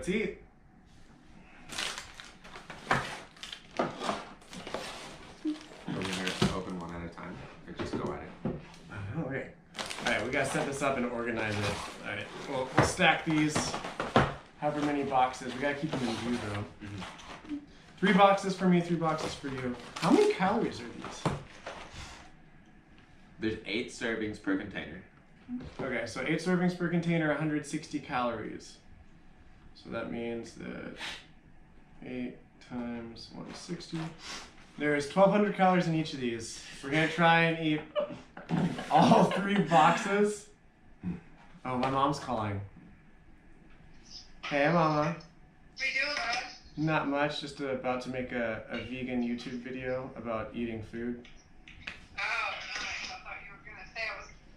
let's eat. Are we gonna open one at a time, or just go at it? Okay. All right, we gotta set this up and organize it. All right, we'll stack these. However many boxes. We gotta keep them in view though. Mm-hmm. 3 boxes for me, 3 boxes for you. How many calories are these? There's 8 servings per container. Okay, so 8 servings per container, 160 calories. So that means that 8 times 160. There's 1,200 calories in each of these. We're gonna try and eat all 3 boxes. Oh, my mom's calling. Hey, Mama. What are you doing, guys? Not much, just about to make a vegan YouTube video about eating food. Oh, nice. I thought you were going to say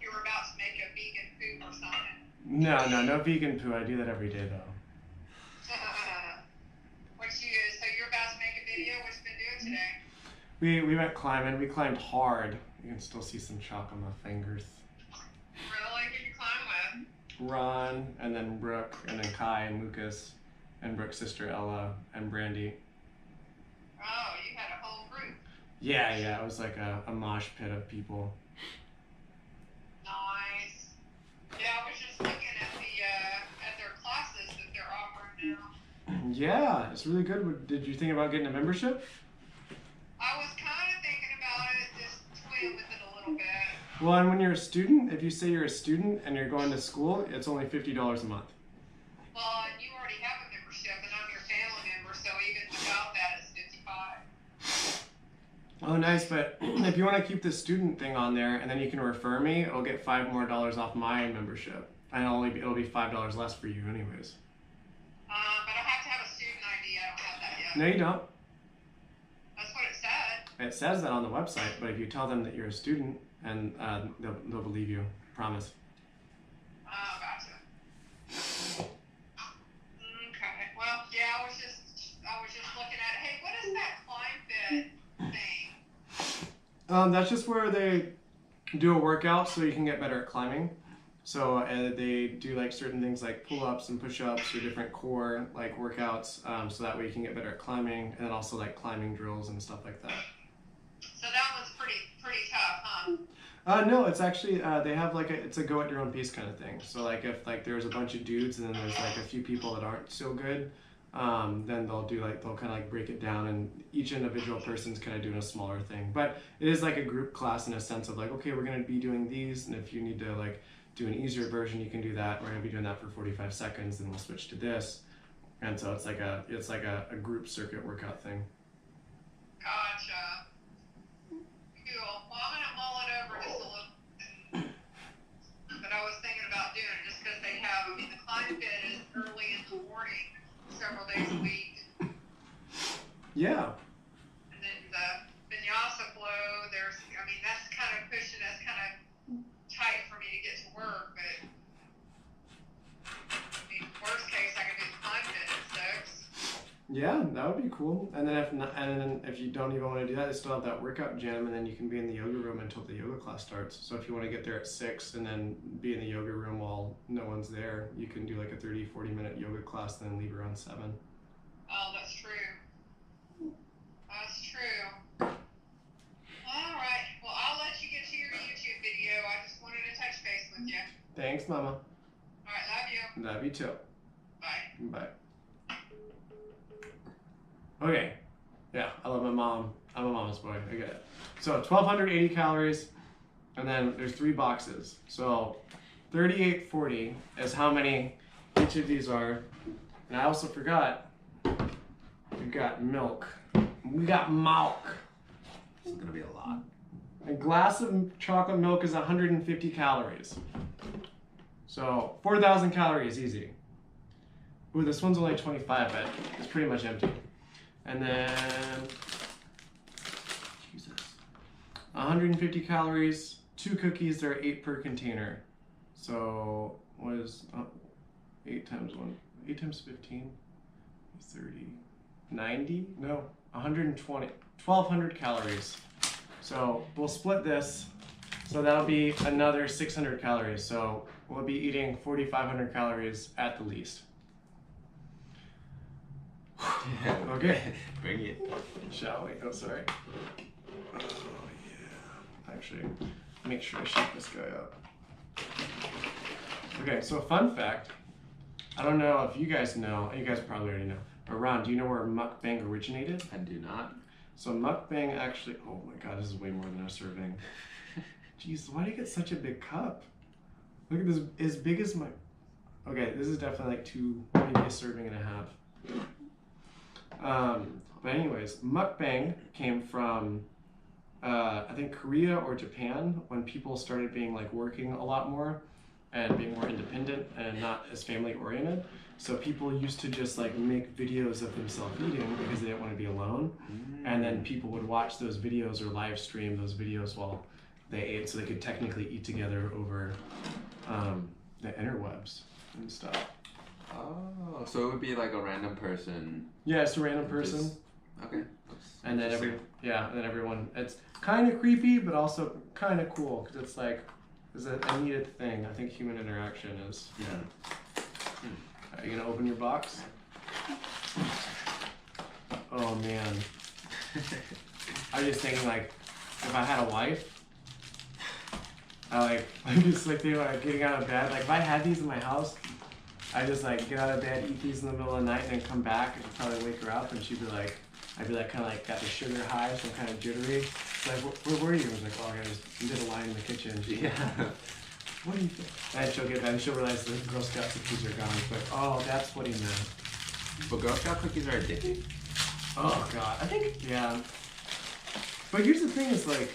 you were about to make a vegan food or something. No vegan poo. I do that every day though. So you're about to make a video? What you been doing today? We went climbing. We climbed hard. You can still see some chalk on my fingers. Really? Who you climb with? Ron, and then Brooke, and then Kai and Lucas, and Brooke's sister Ella, and Brandy. Oh, you had a whole group. Yeah, it was like a mosh pit of people. Nice. Yeah, I was just looking at their classes that they're offering now. Yeah, it's really good. Did you think about getting a membership? I was kind of thinking about it, just toying with it a little bit. Well, and when you're a student, if you say you're a student and you're going to school, it's only $50 a month. Well, and you already have a membership, and I'm your family member, so even without that, it's $55. Oh, nice, but if you want to keep the student thing on there and then you can refer me, I'll get $5 more off my membership. And it'll be $5 less for you anyways. But I have to have a student ID. I don't have that yet. No, you don't. That's what it said. It says that on the website, but if you tell them that you're a student, and they'll believe you. Promise. Oh, gotcha. Okay. Well, yeah, I was just looking at it. Hey, what is that climb fit thing? That's just where they do a workout so you can get better at climbing. So they do like certain things like pull-ups and push-ups or different core like workouts, so that way you can get better at climbing, and then also like climbing drills and stuff like that. So that one's pretty tough, huh? No, it's actually they have like it's a go at your own pace kind of thing. So like if like there's a bunch of dudes and then there's like a few people that aren't so good, then they'll kind of like break it down, and each individual person's kind of doing a smaller thing. But it is like a group class in a sense of like, okay, we're gonna be doing these, and if you need to like do an easier version, you can do that. We're gonna be doing that for 45 seconds, then we'll switch to this. And so it's like a group circuit workout thing. Gotcha. Cool. Well, I'm gonna mull it over just a little bit. But I was thinking about doing it just because they have. I mean, the climb fit is early in the morning, several days a week. Yeah. And then the vinyasa flow, that's kind of pushing us kind of tight for me to get to work, but I mean, worst case, I could do the climb fit at 6. Yeah, that would be cool. And then if you don't even want to do that, they still have that workout gym, and then you can be in the yoga room until the yoga class starts. So if you want to get there at 6 and then be in the yoga room while no one's there, you can do like a 30-40 minute yoga class and then leave around 7. Oh, that's true. That's true. All right. Well, I'll let you get to your YouTube video. I just wanted to touch base with you. Thanks, Mama. All right. Love you. Love you too. Bye. Bye. Okay. Yeah, I love my mom. I'm a mama's boy. I get it. So 1,280 calories, and then there's 3 boxes. So 3840 is how many each of these are. And I also forgot, we got milk. We got milk. This is gonna be a lot. A glass of chocolate milk is 150 calories. So 4,000 calories easy. Ooh, this one's only 25, but it's pretty much empty. And then, Jesus, 150 calories, 2 cookies, they're 8 per container. So what is 8 times 1? 8 times 15, 30, 90? No, 120, 1,200 calories. So we'll split this. So that'll be another 600 calories. So we'll be eating 4,500 calories at the least. Okay. Bring it. Shall we? Oh, sorry. Oh, yeah. Actually, make sure I shake this guy up. Okay, so fun fact. I don't know if you guys know. You guys probably already know. But Ron, do you know where mukbang originated? I do not. So mukbang actually. Oh my God, this is way more than a serving. Jeez, why do you get such a big cup? Look at this, as big as my. Okay, this is definitely like maybe a serving and a half. But anyways, mukbang came from, I think Korea or Japan, when people started being like working a lot more and being more independent and not as family oriented. So people used to just like make videos of themselves eating because they didn't want to be alone. And then people would watch those videos or live stream those videos while they ate, so they could technically eat together over the interwebs and stuff. Oh, so it would be like a random person. Yeah, it's a random person. Just, okay. And then everyone. It's kind of creepy, but also kind of cool because it's like, it's a needed thing. I think human interaction is. Yeah. Are you gonna open your box? Oh man. I was just thinking like, if I had a wife, I'm just like thinking like getting out of bed. Like if I had these in my house, I just like get out of bed, eat these in the middle of the night, and then come back and probably wake her up, and she'd be like, I'd be like kind of like got the sugar high, so I'm kind of jittery. It's like, where were you? I was like, oh, I just did a line in the kitchen. She's like, what do you think? And she'll get that, and she'll realize the Girl Scout cookies are gone. She's like, oh, that's what he meant. But Girl Scout cookies are addicting. Oh God, I think yeah. But here's the thing: is like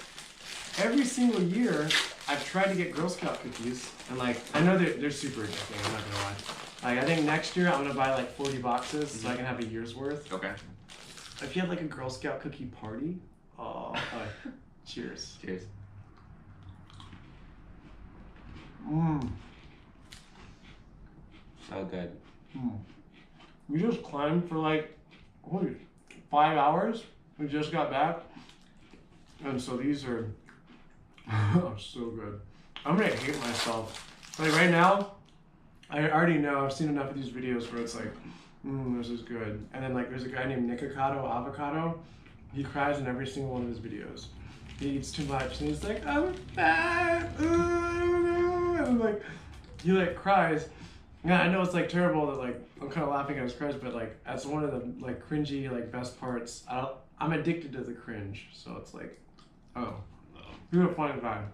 every single year I've tried to get Girl Scout cookies, and like I know they're super addicting. I'm not gonna lie. Like I think next year I'm gonna buy like 40 boxes so I can have a year's worth. Okay. If you had like a Girl Scout cookie party, cheers. Cheers. Mmm. So good. We just climbed for like 5 hours. We just got back, and so these are so good. I'm gonna hate myself. Like right now, I already know. I've seen enough of these videos where it's like, this is good. And then like there's a guy named Nikocado Avocado. He cries in every single one of his videos. He eats too much, and he's like, I'm fat. And like he like cries. Yeah, I know it's like terrible that like I'm kind of laughing at his cries, but like that's one of the like cringy like best parts. I'm addicted to the cringe, so it's like, oh, you're a funny guy.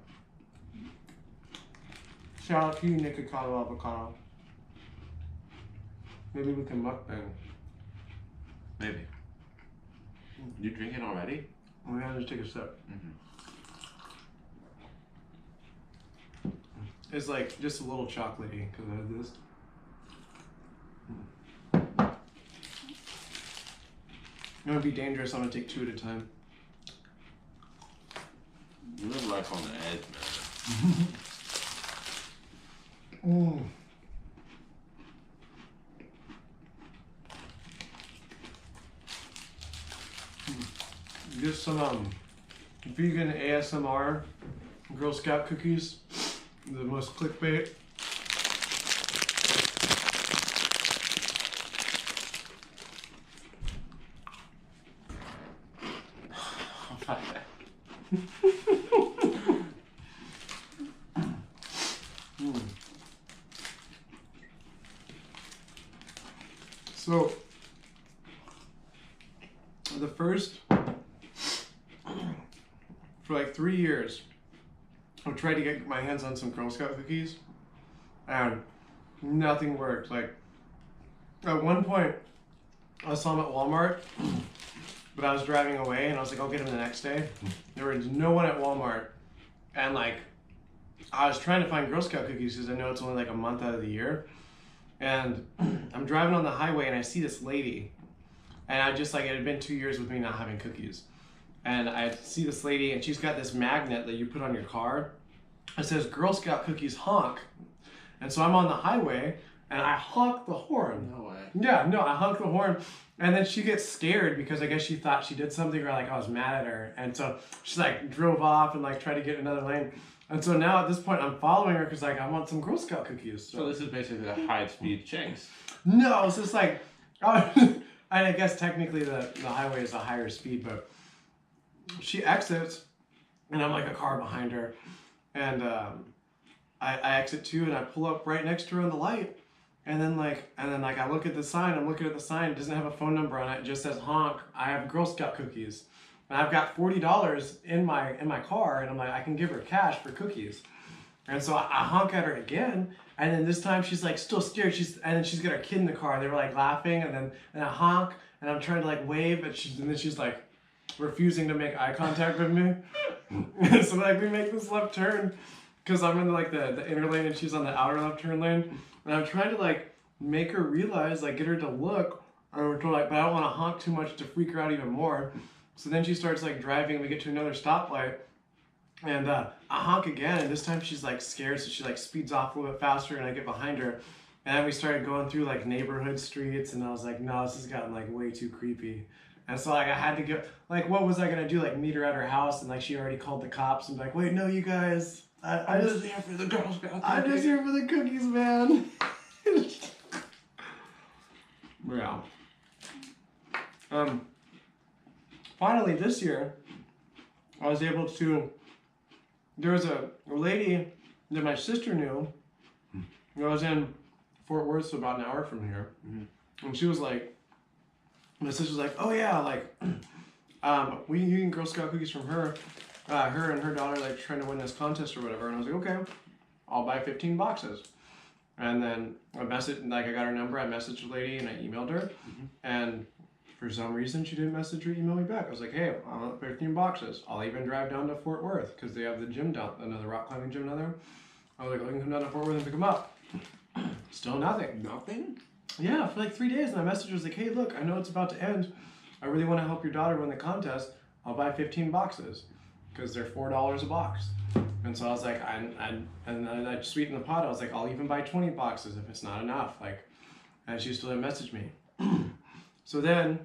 Shout out to you, Nikocado Avocado. Maybe we can mukbang. Maybe. You drinking already? We gotta just take a sip. It's like just a little chocolatey because I have this. It would be dangerous. I'm gonna take 2 at a time. You live life on the edge, man. Just some vegan ASMR Girl Scout cookies. The most clickbait. So, the first, for like 3 years, I tried to get my hands on some Girl Scout cookies, and nothing worked. Like, at one point, I saw them at Walmart, but I was driving away, and I was like, I'll get them the next day. There was no one at Walmart, and like, I was trying to find Girl Scout cookies because I know it's only like a month out of the year. And I'm driving on the highway and I see this lady, and I just like, it had been 2 years with me not having cookies. And I see this lady and she's got this magnet that you put on your car. It says Girl Scout cookies honk. And so I'm on the highway and I honk the horn. No way. Yeah, no, I honk the horn. And then she gets scared because I guess she thought she did something or like I was mad at her. And so she like drove off and like tried to get another lane. And so now at this point I'm following her because like I want some Girl Scout cookies. So this is basically a high-speed chase. No, it's just like I guess technically the highway is a higher speed, but she exits, and I'm like a car behind her, and I exit too, and I pull up right next to her on the light, and then I look at the sign. I'm looking at the sign. It doesn't have a phone number on it. It just says honk. I have Girl Scout cookies, and I've got $40 in my car, and I'm like, I can give her cash for cookies. And so I honk at her again, and then this time she's like still scared. And then she's got her kid in the car. They were like laughing, and I honk, and I'm trying to like wave, and then she's like refusing to make eye contact with me. So like we make this left turn, because I'm in like the inner lane and she's on the outer left turn lane, and I'm trying to like make her realize, like get her to look, but I don't want to honk too much to freak her out even more. So then she starts like driving. We get to another stoplight. And I honk again, and this time she's like scared, so she like speeds off a little bit faster, and I get behind her. And then we started going through like neighborhood streets, and I was like, no, this has gotten like way too creepy. And so like I had to get, like, what was I gonna do? Like meet her at her house, and like she already called the cops, and be like, wait, no, you guys, I'm just here for the Girl Scouts. I'm just here for the cookies, man. Yeah. Finally this year, I was able to. There was a lady that my sister knew. I was in Fort Worth, so about an hour from here. Mm-hmm. And she was like, my sister was like, oh yeah, like, you can Girl Scout cookies from her. Her and her daughter like trying to win this contest or whatever. And I was like, okay, I'll buy 15 boxes. And then I got her number, I messaged the lady and I emailed her. Mm-hmm. And for some reason, she didn't message or email me back. I was like, hey, I want 15 boxes. I'll even drive down to Fort Worth, because they have the gym down, another rock climbing gym down there. I was like, I can come down to Fort Worth and pick them up. Still nothing. Nothing? Yeah, for like 3 days. And I messaged her, was like, hey, look, I know it's about to end. I really want to help your daughter win the contest. I'll buy 15 boxes, because they're $4 a box. And so I was like, I sweetened the pot. I was like, I'll even buy 20 boxes if it's not enough. Like, and she still didn't message me. So then,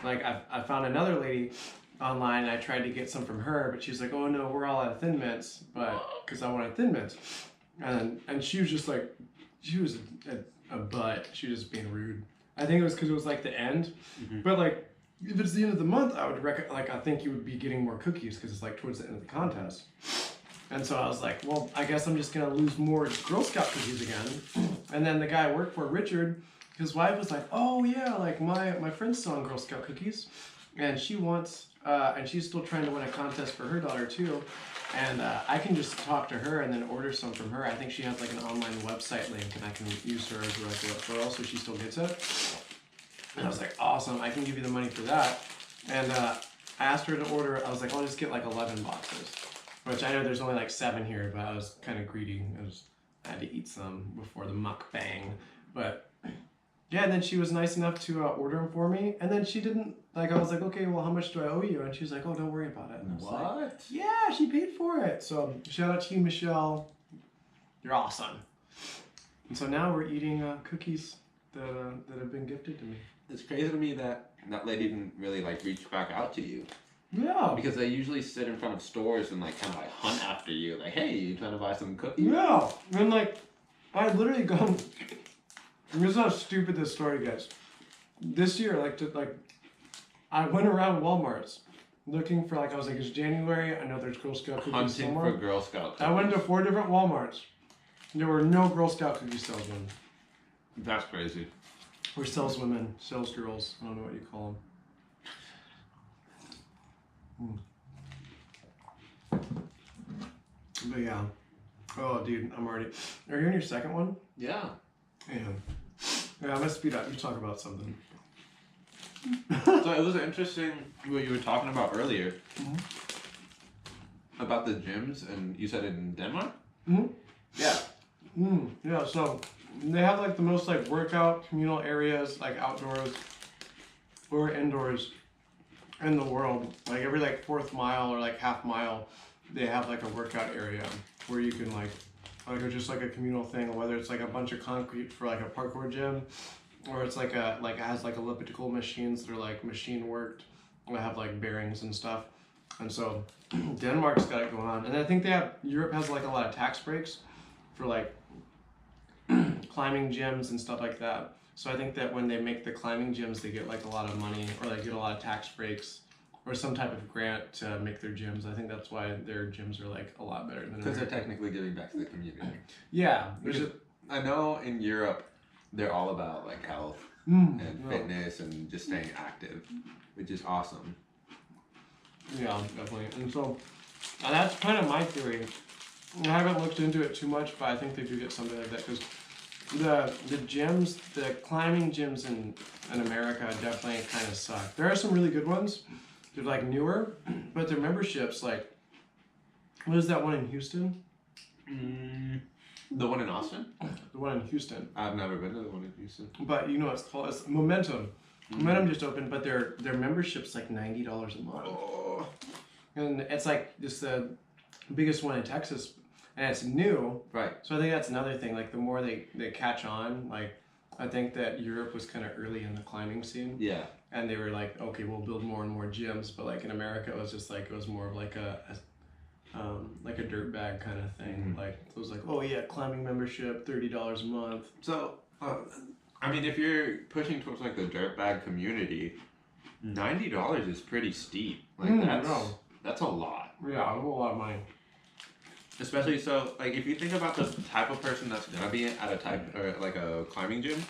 like, I found another lady online. I tried to get some from her, but she's like, oh no, we're all out of Thin Mints, because I wanted Thin Mints. And she was just like, she was a butt. She was just being rude. I think it was because it was like the end. Mm-hmm. But like, if it's the end of the month, I would I think you would be getting more cookies, because it's like towards the end of the contest. And so I was like, well, I guess I'm just going to lose more Girl Scout cookies again. And then the guy I worked for, Richard, his wife was like, oh yeah, like my friend's selling Girl Scout cookies, and she wants, and she's still trying to win a contest for her daughter too, and I can just talk to her and then order some from her. I think she has like an online website link, and I can use her as like a referral, so she still gets it. And I was like, awesome, I can give you the money for that. And I asked her to order. I was like, I'll just get like 11 boxes, which I know there's only like 7 here, but I was kind of greedy. I had to eat some before the mukbang, but. Yeah, and then she was nice enough to order them for me, and then she didn't, like, I was like, okay, well, how much do I owe you? And she was like, oh, don't worry about it. And I was what? Like, yeah, she paid for it. So shout out to you, Michelle. You're awesome. And so now we're eating cookies that have been gifted to me. It's crazy to me that that lady didn't really like reach back out to you. Yeah. Because they usually sit in front of stores and like kind of like hunt after you, like, hey, you trying to buy some cookies? Yeah, and like, I literally gone. This is how stupid this story gets. This year, I went around Walmart's looking for, I was like, it's January, I know there's Girl Scout cookies Hunting somewhere. for Girl Scout cookies. I went to 4 different Walmarts. There were no Girl Scout cookie salesmen. That's crazy. Or saleswomen, salesgirls, I don't know what you call them. But yeah. Oh, dude, I'm already... Are you on your second one? Yeah. Yeah, I'm gonna speed up. You talk about something. So it was interesting what you were talking about earlier. Mm-hmm. About the gyms, and you said it in Denmark? Mm-hmm. Yeah. Yeah, so they have like the most like workout communal areas, like outdoors or indoors in the world. Like every like 4th mile or like half mile, they have like a workout area where you can like just like a communal thing, whether it's like a bunch of concrete for like a parkour gym, or it's like it has like elliptical machines that are like machine worked, that have like bearings and stuff. And so Denmark's got it going on, and I think Europe has like a lot of tax breaks for like climbing gyms and stuff like that. So I think that when they make the climbing gyms, they get like a lot of money or like get a lot of tax breaks or some type of grant to make their gyms. I think that's why their gyms are like a lot better than Because they're America. technically giving back to the community. Yeah, there's Because I know in Europe, they're all about like health Mm, and yeah. fitness and just staying active, which is awesome. Yeah, definitely. And so that's kind of my theory. I haven't looked into it too much, but I think they do get something like that because the gyms, the climbing gyms in America definitely kind of suck. There are some really good ones. They're like newer, but their memberships like, what is that one in Houston? The one in Austin? The one in Houston. I've never been to the one in Houston. But you know what it's called? It's Momentum. Momentum just opened, but their membership's like $90 a month. Oh. And it's like just the biggest one in Texas, and it's new. Right. So I think that's another thing. Like the more they catch on, like I think that Europe was kind of early in the climbing scene, Yeah. and they were like, okay, we'll build more and more gyms. But like in America, it was just like it was more of like a dirt bag kind of thing. Like it was like, oh yeah, climbing membership, $30 a month. So, I mean, if you're pushing towards like the dirtbag community, $90 is pretty steep. Like that's a lot. Yeah, a whole lot of money. Especially so, like if you think about the type of person that's gonna be at a type or like a climbing gym,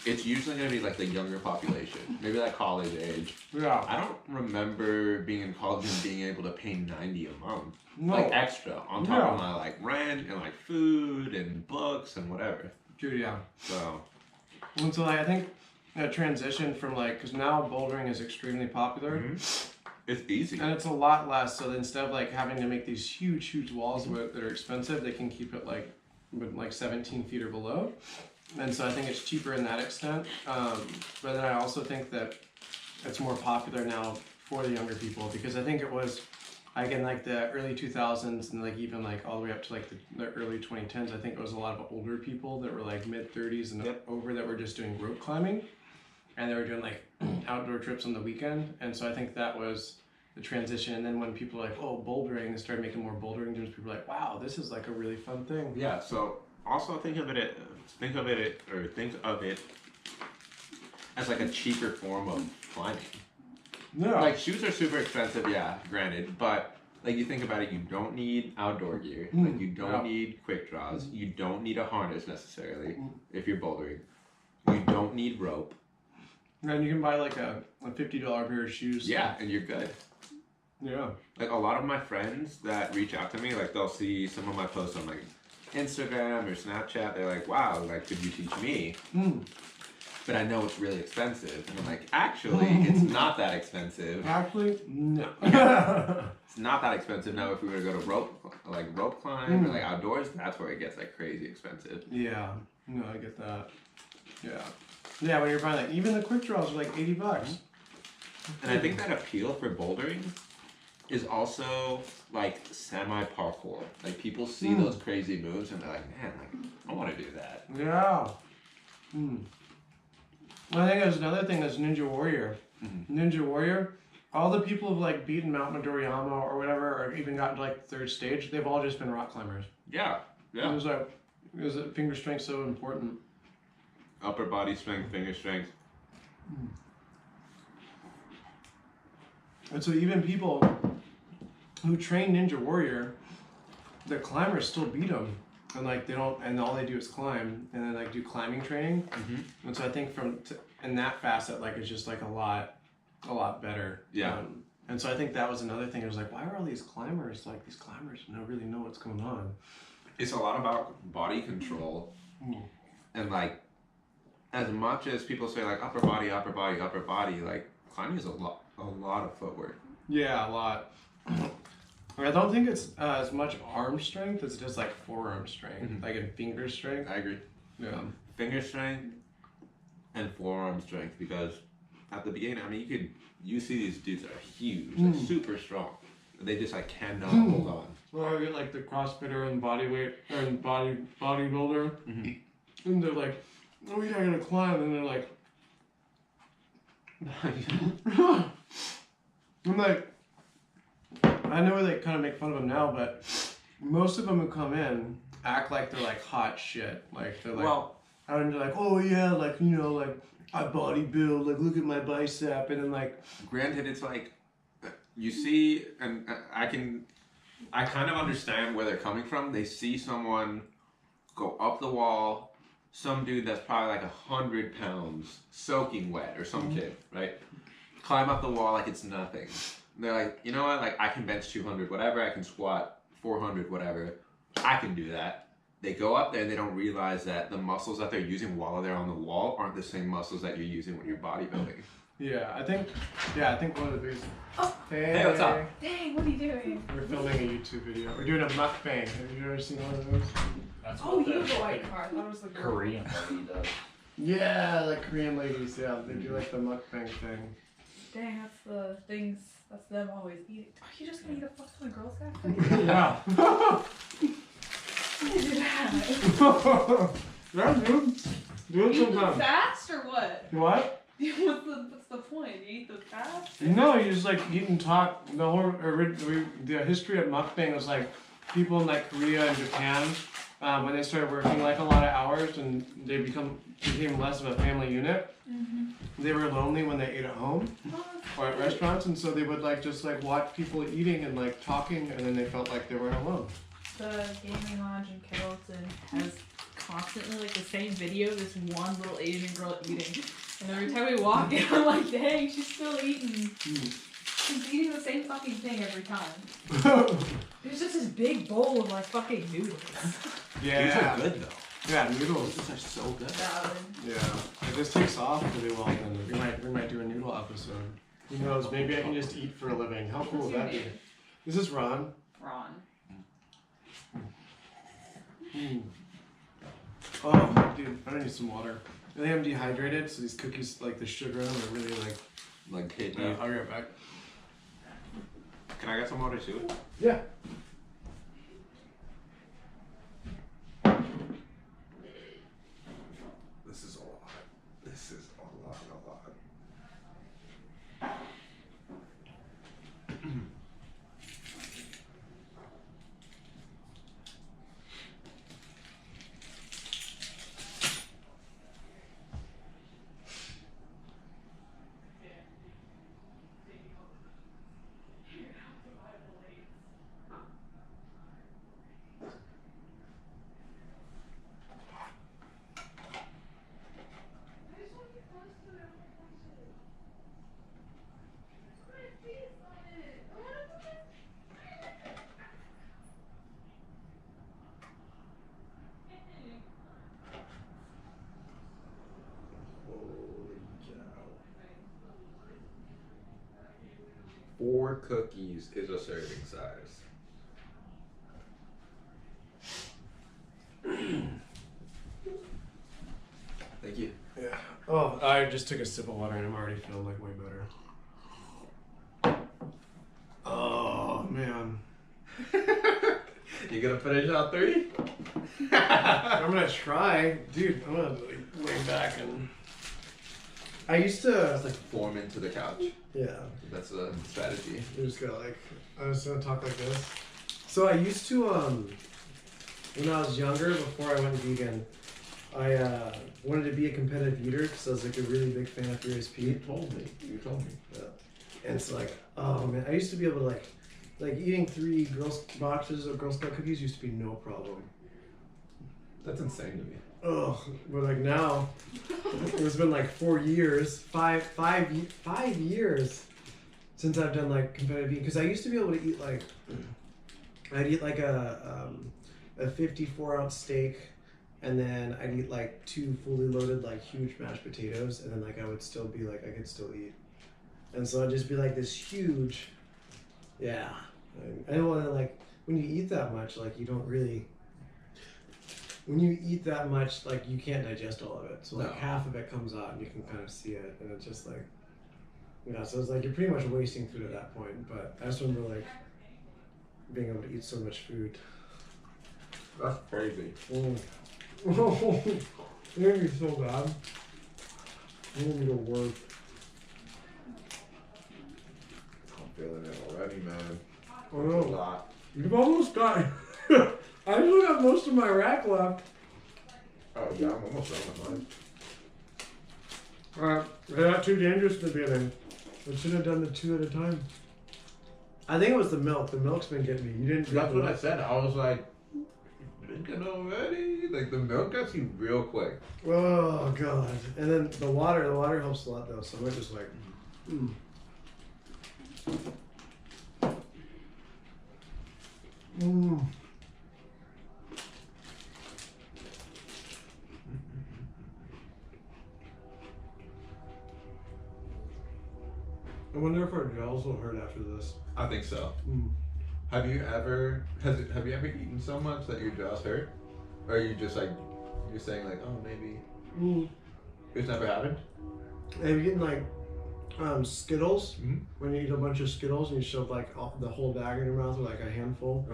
it's usually gonna be like the younger population, maybe like college age. Yeah. I don't remember being in college and being able to pay $90 a month, No. like extra on top of my like rent and like food and books and whatever. Dude, yeah. So. And so like, I think a transition from like, because now bouldering is extremely popular. It's easy. And it's a lot less. So instead of like having to make these huge walls that are expensive, they can keep it like with like 17 feet or below. And so I think it's cheaper in that extent. But then I also think that it's more popular now for the younger people because I think it was like in like the early 2000s and like even like all the way up to like the early 2010s. I think it was a lot of older people that were like mid 30s and over that were just doing rope climbing. And they were doing like outdoor trips on the weekend. And so I think that was the transition. And then when people were like, oh, bouldering, they started making more bouldering gyms, people were like, wow, this is like a really fun thing. Yeah, so also think of it as like a cheaper form of climbing. Yeah. Like shoes are super expensive, yeah, granted, but like you think about it, you don't need outdoor gear, like you don't need quick draws, you don't need a harness necessarily if you're bouldering, you don't need rope. And you can buy like a $50 pair of shoes. Yeah, and you're good. Yeah. Like a lot of my friends that reach out to me, like they'll see some of my posts on like Instagram or Snapchat, they're like, wow, like could you teach me? But I know it's really expensive. And I'm like, actually, it's not that expensive. Actually, no. It's not that expensive. Now if we were to go to rope climb or like outdoors, that's where it gets like crazy expensive. Yeah. No, I get that. Yeah. Yeah, when you're buying like even the quick draws are like $80. And I think that appeal for bouldering is also like semi-parkour. Like people see those crazy moves and they're like, man, like I want to do that. Yeah. I think there's another thing that's Ninja Warrior. Ninja Warrior, all the people who've like beaten Mount Midoriyama or whatever, or even gotten to like the third stage, they've all just been rock climbers. Yeah, yeah. It was like, finger strength so important. Upper body strength, finger strength. And so even people who train Ninja Warrior, the climbers still beat them. And like they don't, and all they do is climb, and then like do climbing training. And so I think in that facet, like it's just like a lot better. Yeah. And so I think that was another thing. It was like, why are all these climbers don't really know what's going on? It's a lot about body control, and like as much as people say like upper body, like climbing is a lot of footwork. Yeah, a lot. I don't think it's as much arm strength as just like forearm strength, like in finger strength. I agree. Yeah. Finger strength and forearm strength, because at the beginning, I mean, you see these dudes that are huge, like super strong. They just like cannot hold on. Or I get like the CrossFitter and bodyweight and bodybuilder, and they're like, "Oh yeah, I'm gonna climb," and they're like, I'm like, I know they kind of make fun of them now, but most of them who come in act like they're like hot shit. Like they're like, Well, I would be like, oh yeah, like, you know, like, I bodybuild, like, look at my bicep, and then, like... Granted, it's like, you see, and I kind of understand where they're coming from. They see someone go up the wall, some dude that's probably like 100 pounds, soaking wet, or some kid, right? Climb up the wall like it's nothing. They're like, you know what, like, I can bench 200, whatever, I can squat 400, whatever, I can do that. They go up there and they don't realize that the muscles that they're using while they're on the wall aren't the same muscles that you're using when you're bodybuilding. Yeah, I think one of the biggest... Oh. Hey, what's up? Dang, what are you doing? We're filming a YouTube video. We're doing a mukbang. Have you ever seen one of those? That's Oh, what you the have a white car. I thought it was the girl. Korean lady does. Yeah, like Korean ladies, yeah. They do like the mukbang thing. Dang, that's the things. That's them always eating. Are you just gonna eat a fuck ton of Girl Scout? Yeah. Why did you do that? Yeah, dude. Do it You eat them sometime. fast or what? What? What's the point? You eat them fast? No, you just like eat and talk. The whole the history of mukbang was like people in like Korea and Japan when they started working like a lot of hours and they became less of a family unit. They were lonely when they ate at home or at restaurants, and so they would like just like watch people eating and like talking, and then they felt like they weren't alone. The gaming lounge in Carrollton has constantly like the same video of this one little Asian girl eating. And every time we walk in, I'm like, dang, she's still eating. She's eating the same fucking thing every time. It's just this big bowl of like fucking noodles. Yeah. These are good though. Yeah, noodles. These are so good. Salad. Yeah. If this takes off really well, then we might do a noodle episode. Who knows? Maybe I can just eat for a living. How cool would that be? This is Ron. Ron. Oh, dude, I need some water. I think I'm dehydrated, so these cookies, like the sugar in them, are really like. Hit Yeah, you. I'll be right back. Can I get some water too? Yeah. This is a lot. This is a lot. Four cookies is a serving size. Thank you. Yeah. Oh, I just took a sip of water and I'm already feeling like way better. Oh man. You gonna finish out 3? I'm gonna try, dude. I'm gonna like, lay back and. I used to. It's like form into the couch. Yeah. That's a strategy. You just gotta like. I was gonna talk like this. So I used to when I was younger, before I went vegan, I wanted to be a competitive eater because I was like a really big fan of Furious Pete. You told me. Yeah. And it's like, oh man, I used to be able to like eating 3 boxes of Girl Scout cookies used to be no problem. That's insane to me. Oh, but like now, it's been like 4 years, five years since I've done like competitive eating. Because I used to be able to eat like, I'd eat like a 54-ounce steak, and then I'd eat like 2 fully loaded like huge mashed potatoes, and then like I would still be like I could still eat, and so I'd just be like this huge, yeah. I don't want to like when you eat that much, like you don't really. When you eat that much, like you can't digest all of it. So like half of it comes out and you can kind of see it, and it's just like, yeah. So it's like you're pretty much wasting food at that point. But I just remember like being able to eat so much food. That's crazy. Oh, it made me so bad. I don't need to work. I'm feeling it already, man. Oh That's a no, lot. you've almost got. I still got most of my rack left. Oh, Oh yeah, I'm almost done with mine. They're not too dangerous at the beginning. I should have done the 2 at a time. I think it was the milk. The milk's been getting me. You didn't. That's what I said. I was like, drinking already? Like the milk gets you real quick. Oh god! And then the water helps a lot though. So I'm just like, I wonder if our jaws will hurt after this. I think so. Have you ever eaten so much that your jaws hurt? Or are you just like you're saying like, oh maybe it's never happened? Have you eaten like Skittles? Mm-hmm. When you eat a bunch of Skittles and you shove like the whole bag in your mouth or like a handful,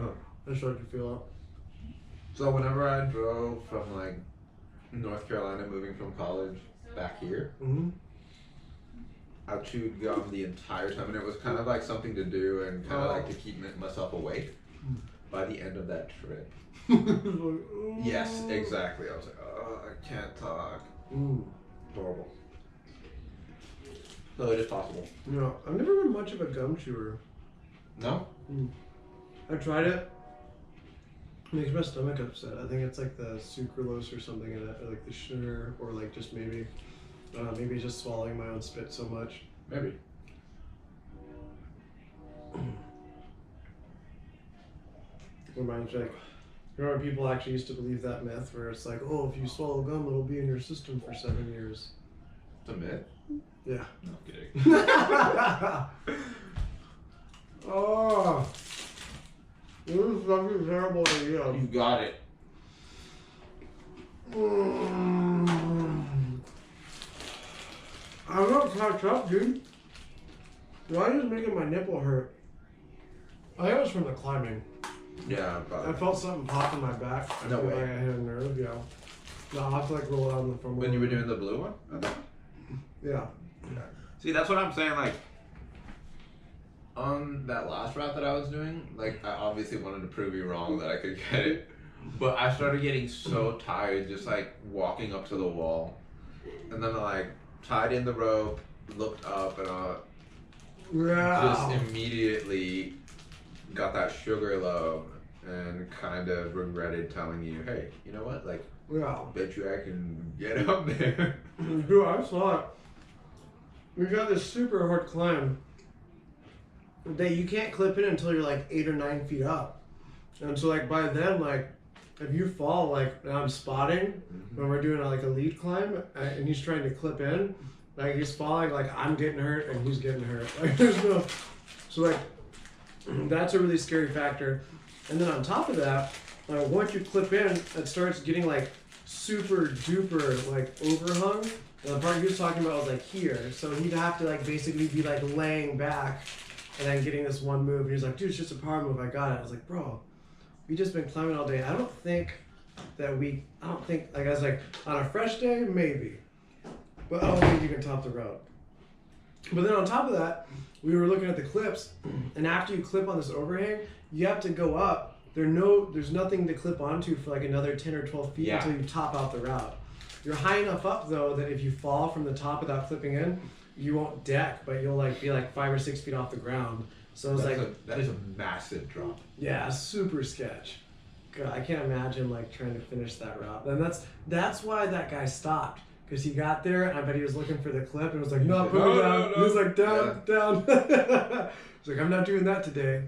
that's what you feel up. So whenever I drove from like North Carolina, moving from college back here, I chewed gum the entire time, and it was kind of like something to do and kind of like to keep myself awake. By the end of that trip, yes, exactly. I was like, oh, I can't talk. Horrible. So it is possible. No, I've never been much of a gum chewer. No? I tried it. It makes my stomach upset. I think it's like the sucralose or something in it, or like the sugar, or like just maybe just swallowing my own spit so much. Maybe. Reminds me, like, remember people actually used to believe that myth where it's like, oh, if you swallow gum, it'll be in your system for 7 years. It's a myth? Yeah. No, I'm kidding. Oh, this is fucking terrible idea. You got it. I'm not catch up, dude. Why is it making my nipple hurt? I think it was from the climbing. Yeah, I probably. felt something pop in my back. I No feel way. like I hit a nerve, yeah. No, I'll have to like roll it on the front. When you were doing the blue one? Yeah. See, that's what I'm saying, like, on that last route that I was doing, like, I obviously wanted to prove you wrong that I could get it, but I started getting so tired just, like, walking up to the wall, and then I, like, tied in the rope, looked up, and I just immediately got that sugar low, and kind of regretted telling you, hey, you know what, like, Yeah. bet you I can get up there. Dude, I saw it. We got this super hard climb that you can't clip in until you're like 8 or 9 feet up. And so like by then, like if you fall, like and I'm spotting when we're doing like a lead climb and he's trying to clip in, like he's falling, like I'm getting hurt and he's getting hurt. Like there's no, so like that's a really scary factor. And then on top of that, once you clip in, it starts getting like super duper like overhung. And the part he was talking about was like here, so he'd have to like basically be like laying back and then getting this one move. And he's like, dude, it's just a power move. I got it. I was like, bro, we just been climbing all day. I don't think like I was like on a fresh day maybe, but I don't think you can top the road. But then on top of that, we were looking at the clips, and after you clip on this overhang, you have to go up. There's nothing to clip onto for like another 10 or 12 feet until you top out the route. You're high enough up though that if you fall from the top without clipping in, you won't deck, but you'll like be like 5 or 6 feet off the ground. So it's like that is a massive drop. Yeah, super sketch. God, I can't imagine like trying to finish that route. And that's why that guy stopped. Because he got there and I bet he was looking for the clip and was like, no, put me down. He was like, down. He's like, I'm not doing that today.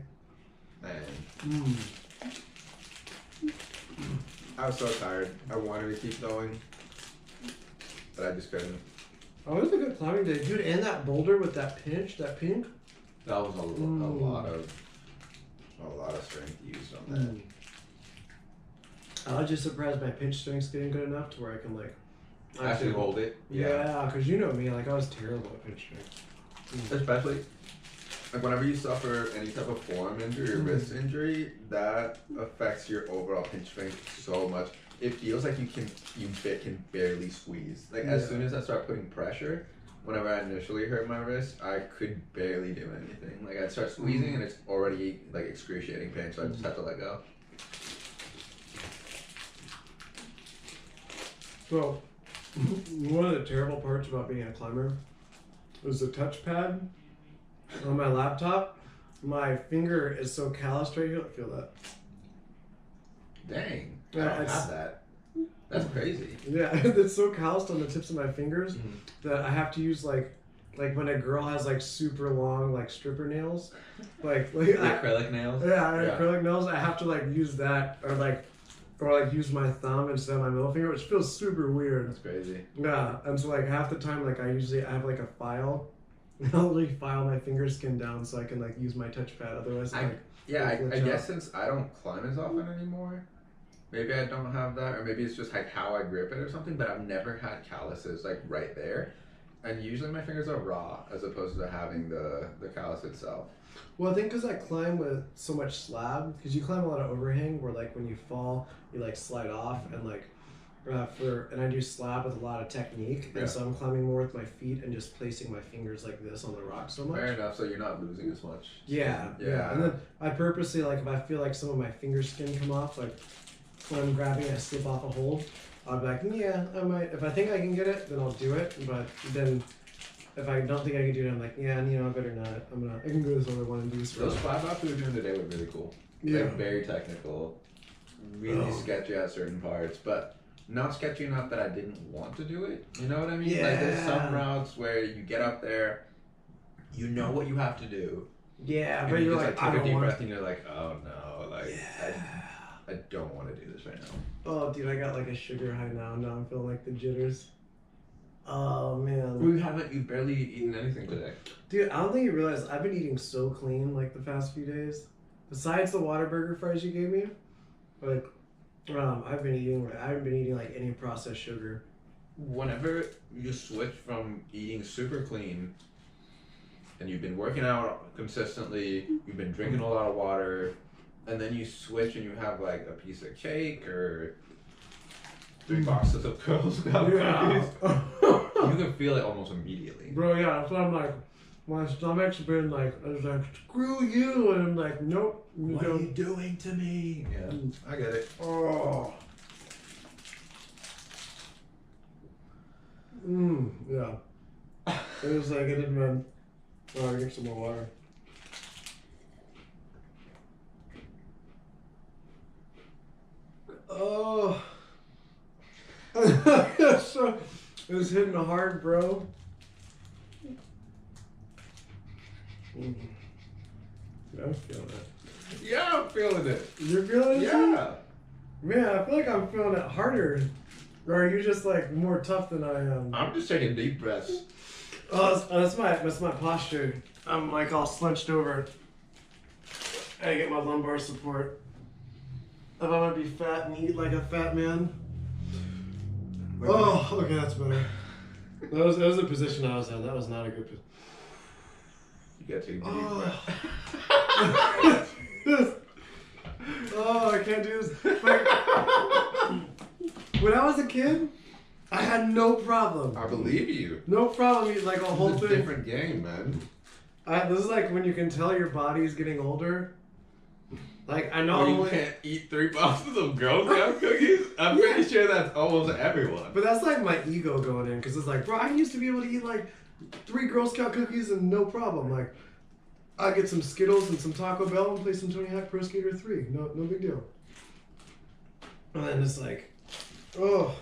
Man. I was so tired. I wanted to keep going, but I just couldn't. Oh, it was a good climbing day. Dude, and that boulder with that pink. That was a lot of strength used on that. I was just surprised my pinch strength's getting good enough to where I can like Actually hold it. Yeah, because you know me, like I was terrible at pinch strength. Especially like whenever you suffer any type of forearm injury or wrist injury, that affects your overall pinch strength so much. It feels like you can barely squeeze. Like as soon as I start putting pressure, whenever I initially hurt my wrist, I could barely do anything. Like I'd start squeezing and it's already like excruciating pain, so I just have to let go. So, one of the terrible parts about being a climber is the touchpad on my laptop. My finger is so calloused right here. Feel that? Dang. I Yeah, don't it's- have that. That's crazy. Yeah, it's so calloused on the tips of my fingers that I have to use like when a girl has like super long like stripper nails, like Acrylic nails. yeah, Yeah. acrylic nails. I have to like use that or use my thumb instead of my middle finger, which feels super weird. That's crazy. Yeah, and so like half the time like I have like a file. I'll really file my finger skin down so I can like use my touchpad. Otherwise, I guess since I don't climb as often anymore, maybe I don't have that, or maybe it's just like how I grip it or something. But I've never had calluses like right there, and usually my fingers are raw as opposed to having the callus itself. well, I think because I climb with so much slab, because you climb a lot of overhang where like when you fall, you like slide off, and like and I do slab with a lot of technique, and so I'm climbing more with my feet and just placing my fingers like this on the rock so much. Fair enough. So you're not losing as much. Yeah. And then I purposely like if I feel like some of my finger skin come off, like when I'm grabbing it, I slip off a hold. I'll be like, yeah, I might. If I think I can get it, then I'll do it. But then if I don't think I can do it, I'm like, yeah, I better not. I can go this other one and do this. Those flat bops we were doing today were really cool. Yeah. Like very technical, really sketchy at certain parts, but not sketchy enough that I didn't want to do it. You know what I mean? Yeah. Like there's some routes where you get up there, you know what you have to do. Yeah, And but you you're just like, take I a don't deep want breath to. and you're like, oh no, like I don't want to do this right now. Oh, dude, I got like a sugar high now. Now I'm feeling like the jitters. Oh man. You've barely eaten anything today. Dude, I don't think you realize I've been eating so clean like the past few days. Besides the Whataburger fries you gave me, like I haven't been eating like any processed sugar. Whenever you switch from eating super clean and you've been working out consistently, you've been drinking a lot of water, and then you switch and you have like a piece of cake or 3 boxes of Girl Scout cookies, you can feel it almost immediately. Bro, yeah, so I'm like, my stomach's been like, I was like, screw you, and I'm like, nope. What are you doing to me? Yeah, I get it. Oh. Yeah. It was like, I didn't run. Oh, I get some more water. Oh. So, it was hitting hard, bro. Yeah, I'm feeling it. Yeah, I'm feeling it. You're feeling it? Yeah. Man, I feel like I'm feeling it harder. Or are you just like more tough than I am? I'm just taking deep breaths. Oh, that's my posture. I'm like all slunched over. I get my lumbar support. If I want to be fat and eat like a fat man. Oh, okay, that's better. That was the position I was in. That was not a good position. You gotta take a deep breath. Oh, I can't do this. Like, when I was a kid, I had no problem. I believe you. No problem eating like a whole It's a thing. different game, man. This is like when you can tell your body's getting older. Like I know, You can't eat 3 boxes of Girl Scout cookies? I'm pretty sure that's almost everyone. but that's like my ego going in because it's like, bro, I used to be able to eat like 3 Girl Scout cookies and no problem. Like I get some Skittles and some Taco Bell and play some Tony Hawk Pro Skater 3. No big deal. And then it's like, oh,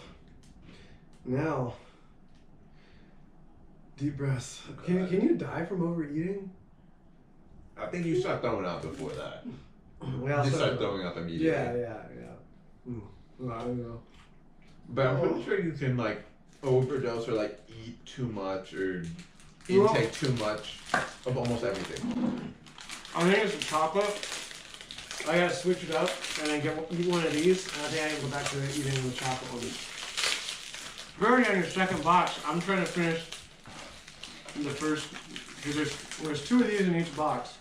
now deep breaths. Can you die from overeating? I think you start throwing out before that. Well, You start throwing up immediately. Yeah. I don't know. But I'm pretty sure you can like overdose or like eat too much or Well- intake too much of almost everything. I think it's the chocolate. I gotta switch it up and then eat one of these, and I think I can go back to eating the chocolate one. We're already on your second box. I'm trying to finish the first, because there's 2 of these in each box.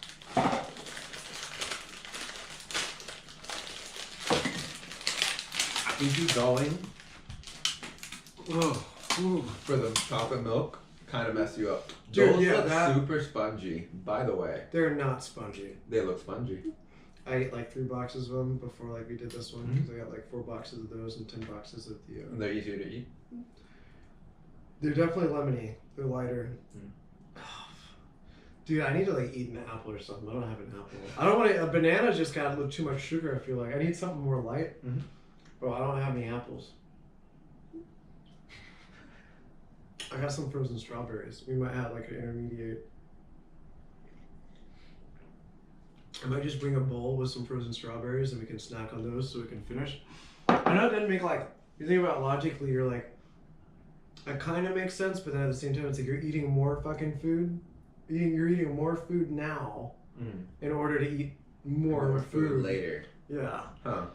I think you going Oh, ooh. for the chocolate milk kind of mess you up. Dude, Those yeah, look that- super spongy. By the way, They're not spongy. they look spongy. I ate like 3 boxes of them before like we did this one because I got like 4 boxes of those and 10 boxes of the. They're easier to eat. They're definitely lemony. They're lighter. Dude, I need to like eat an apple or something. I don't have an apple. I don't want to. A banana just got a little too much sugar. I feel like I need something more light. But I don't have any apples. I got some frozen strawberries. We might have like an intermediate. I might just bring a bowl with some frozen strawberries and we can snack on those so we can finish. I know it doesn't make like, you think about it logically, you're like, it kind of makes sense, but then at the same time, it's like you're eating more fucking food. You're eating more food now in order to eat more food later. Yeah. Huh.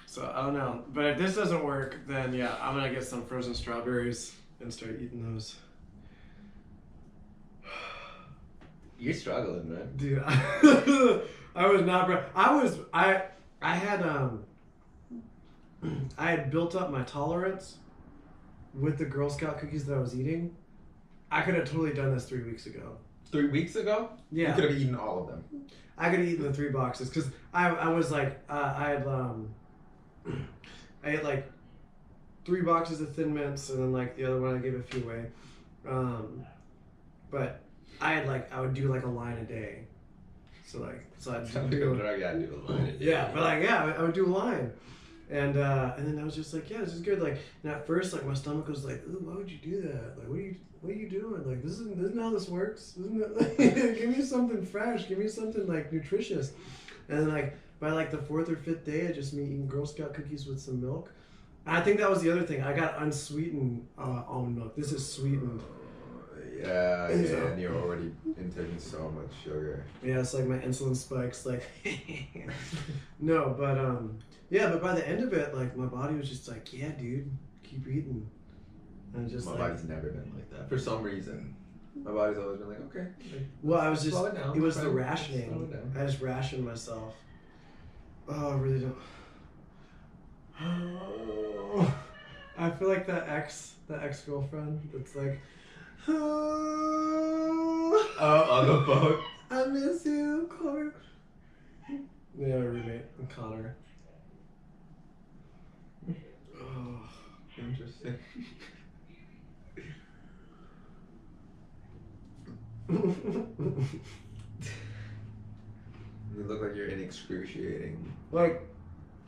So I don't know. But if this doesn't work, then yeah, I'm going to get some frozen strawberries and start eating those. You're struggling, man. Dude, I was not. I had built up my tolerance with the Girl Scout cookies that I was eating. I could have totally done this 3 weeks ago. 3 weeks ago? Yeah. You could have eaten all of them. I could have eaten the 3 boxes because I was like I ate like 3 boxes of Thin Mints and then like the other one I gave a few away. But I would do like a line a day. So I'd do I gotta do a line. Yeah, but like I would do a line. And then I was just like, yeah, this is good. Like, and at first, like my stomach was like, ooh, why would you do that? Like, what are you doing? Like, this isn't how this works. Isn't it? Like, give me something fresh. Give me something like nutritious. And then like by like the 4th or 5th day, I just me eating Girl Scout cookies with some milk. And I think that was the other thing. I got unsweetened almond milk. This is sweetened. Yeah, and you're already intaking so much sugar. Yeah, it's like my insulin spikes. Like, no, but yeah, but by the end of it, like my body was just like, yeah, dude, keep eating. And just my like, body's never been like that for some reason. My body's always been like, okay. well, I was just, slow it down. it was the Slow it rationing. down. I just rationed myself. Oh, I really don't. I feel like that ex-girlfriend. It's like, Oh, on the boat. I miss you, Connor. Yeah, my roommate, Connor. Oh, interesting. You look like you're in excruciating Like,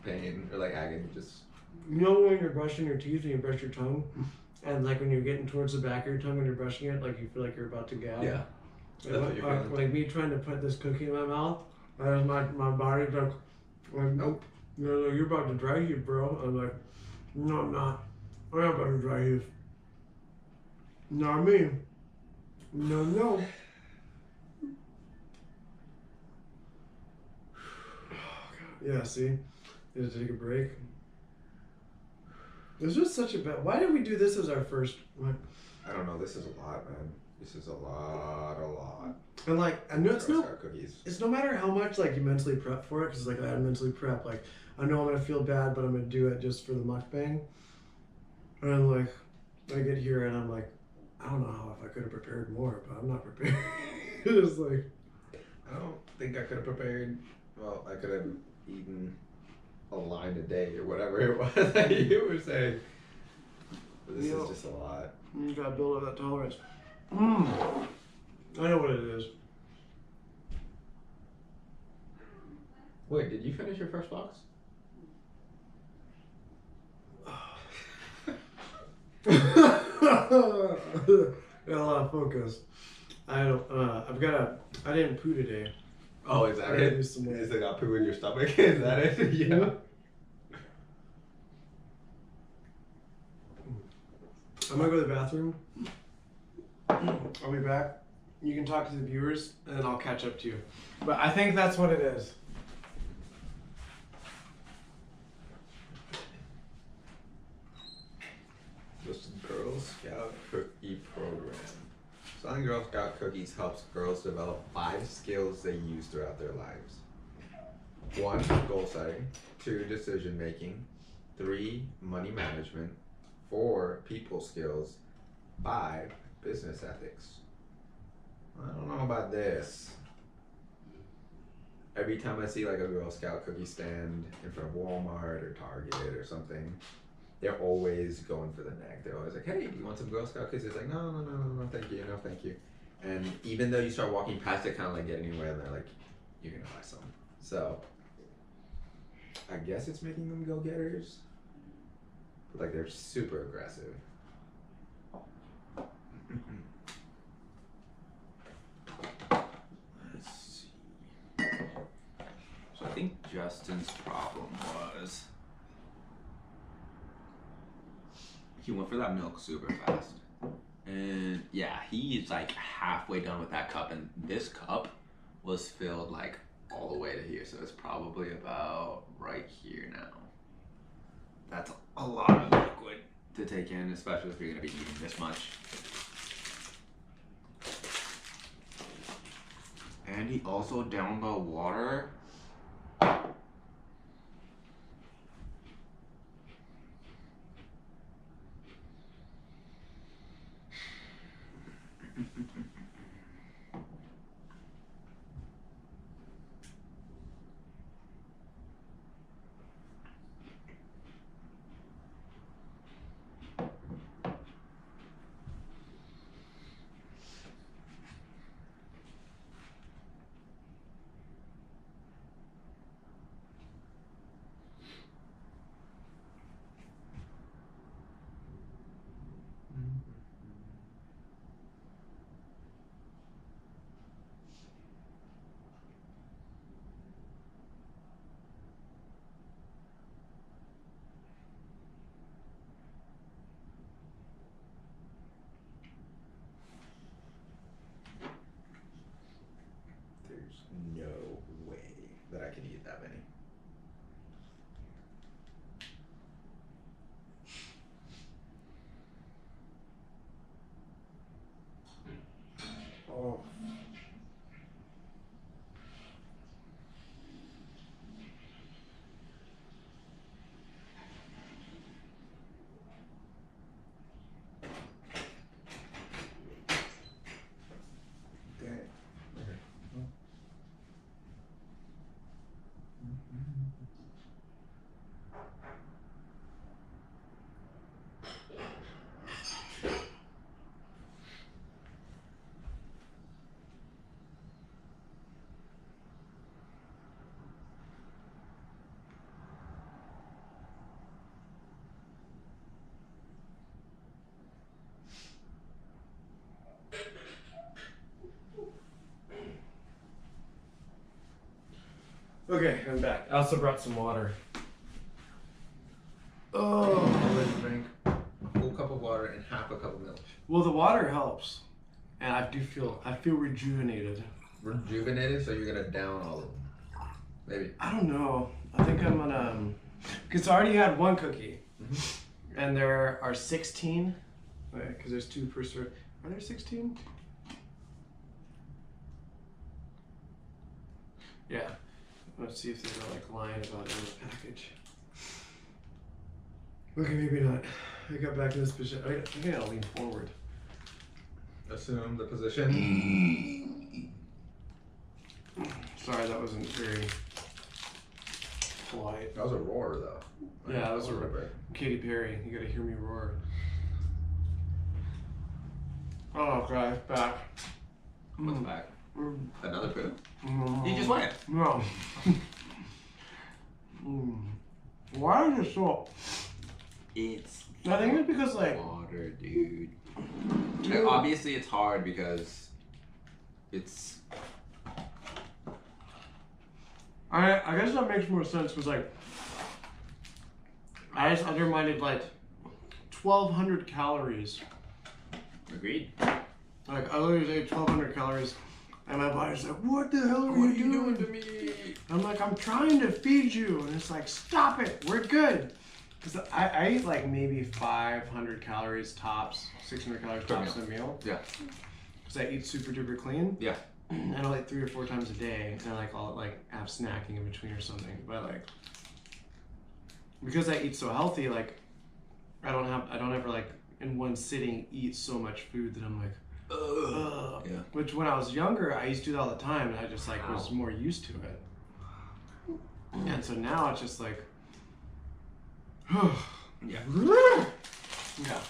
pain or like agony. Just you know when you're brushing your teeth and you brush your tongue, and like when you're getting towards the back of your tongue when you're brushing it, like you feel like you're about to gag. yeah. That's what you're feeling. Like me trying to put this cookie in my mouth, and my body's like, nope. No, you're about to dry heave, bro. I'm like, no, I'm not. I'm not about to dry heave. Not me. No. Yeah, see? Need to take a break. This was such a bad. Why did we do this as our first? Like, I don't know. This is a lot, man. This is a lot. and like, I know it's Girl no. Scout cookies. It's no matter how much like you mentally prep for it, because like I mentally prep. Like I know I'm gonna feel bad, but I'm gonna do it just for the mukbang. And like, I get here and I'm like, I don't know how if I could have prepared more, but I'm not prepared. It's like, I don't think I could have prepared. Well, I could have eaten a line a day or whatever it was that you were saying. But this is just a lot. you gotta build up that tolerance. I know what it is. Wait, did you finish your first box? Got a lot of focus. I didn't poo today. Oh, is that I it? gotta do some more. Is it got poo in your stomach? Is that it? Yeah. I'm gonna go to the bathroom. I'll be back. You can talk to the viewers, and then I'll catch up to you. But I think that's what it is. This is Girl Scout Cookie Program. Selling Girl Scout cookies helps girls develop 5 skills they use throughout their lives. 1. Goal setting. 2. Decision making. 3. Money management. 4. People skills. 5. Business ethics. I don't know about this. every time I see like a Girl Scout cookie stand in front of Walmart or Target or something, they're always going for the neck. They're always like, hey, do you want some Girl Scout cookies? It's like, no, thank you, no, thank you. And even though you start walking past it, kind of like getting anywhere, and they're like, you're gonna buy some. So I guess it's making them go-getters. But like they're super aggressive. Let's see. So I think Justin's problem was he went for that milk super fast. And yeah, he's like halfway done with that cup, and this cup was filled like all the way to here, so it's probably about right here now. That's a lot of liquid to take in, especially if you're gonna be eating this much. And he also downed the water. No way that I can eat that many. Oh. Okay, I'm back. I also brought some water. Oh, I'm going to drink a full cup of water and half a cup of milk. well, the water helps, and I feel rejuvenated. Rejuvenated, so you're gonna down all of them. Maybe. I don't know. I think I'm gonna, because I already had one cookie, and there are 16. Because there's 2 per serve. Are there 16? Yeah. Let's see if they're like lying about it in the package. Okay, maybe not. I got back in this position. I think I'll lean forward. Assume the position. Sorry, that wasn't very polite. That was a roar, though. Yeah, that was a roar. Katy Perry, you gotta hear me roar. Oh, okay, back. What's back? Another poo? Mm. You just went. No. Why is it so? It's. I think it's because like water, dude. Like, obviously, it's hard because it's. I guess that makes more sense because like I just undermined like 1,200 calories. Agreed. Like I literally ate 1,200 calories, and my body's like, "What the hell are you doing to me?" I'm like, "I'm trying to feed you," and it's like, "Stop it, we're good." Because I eat like maybe 500 calories tops, 600 calories tops in a meal. Yeah. Because I eat super duper clean. Yeah. And I'll eat 3 or 4 times a day, and I'll like have snacking in between or something. But like, because I eat so healthy, like I don't ever like in one sitting eat so much food that I'm like, ugh. Yeah. Which when I was younger, I used to do that all the time, and I just like was more used to it. And so now it's just like, Yeah. yeah.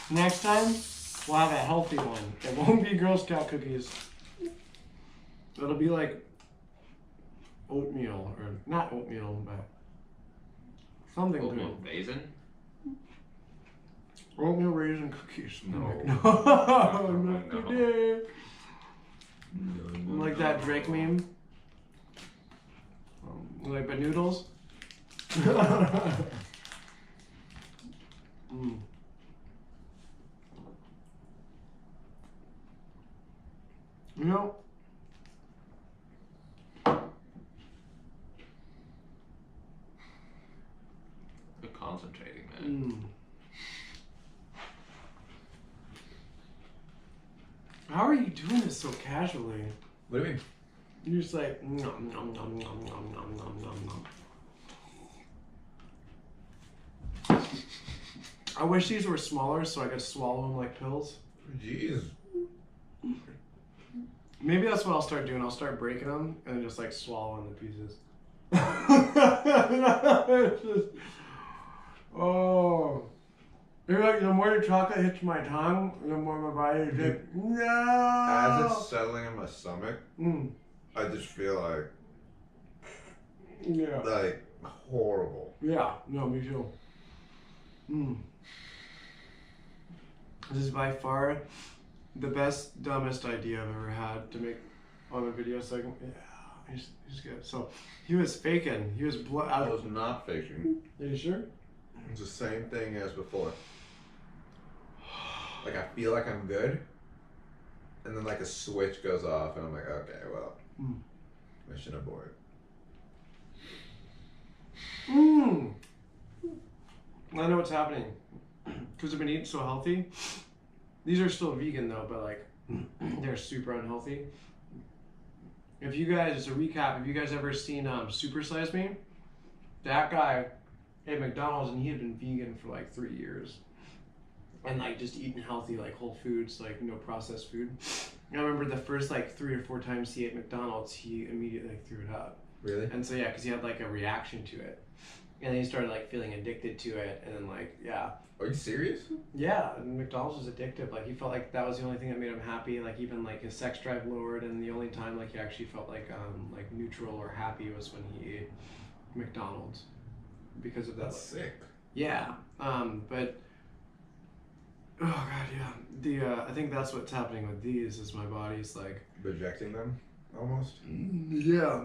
Next time, we'll have a healthy one. It won't be Girl Scout cookies. It'll be like oatmeal, or not oatmeal, but something Oatmeal good. raisin? Oatmeal raisin cookies. No. Not No. today. No, Like that Drake meme. Like the noodles. Mm. You know, You're concentrating, man. How are you doing this so casually? What do you mean? You're just like nom nom nom nom nom nom nom nom nom. I wish these were smaller so I could swallow them like pills. Jeez. Maybe that's what I'll start doing. I'll start breaking them and just like swallowing the pieces. It's just, oh. You're like, the more the chocolate hits my tongue, the more my body is like, no. As it's settling in my stomach, Mm. I just feel Yeah. like horrible. Yeah. No, me too. Mm. This is by far the best, dumbest idea I've ever had to make on a video segment. Yeah, he's good. So he was faking. He was I was not faking. Are you sure? It's the same thing as before. Like I feel like I'm good, and then like a switch goes off, and I'm like, okay, well, mission aborted. I know what's happening because I've been eating so healthy. These are still vegan though, but like they're super unhealthy. If you guys, as a recap, have you guys ever seen Super Size Me? That guy at McDonald's, and he had been vegan for like 3 years. And like just eating healthy, like whole foods, like no processed food. And I remember the first like 3 or 4 times he ate McDonald's, he immediately like, threw it up. Really? And so yeah, because he had like a reaction to it. And then he started like feeling addicted to it, and then like, yeah. Are you serious? Yeah, and McDonald's was addictive. Like he felt like that was the only thing that made him happy. Like even like his sex drive lowered, and the only time like he actually felt like neutral or happy was when he ate McDonald's, because of that. That's sick. Yeah, but oh god, yeah. The I think that's what's happening with these is my body's like Rejecting them, almost. yeah.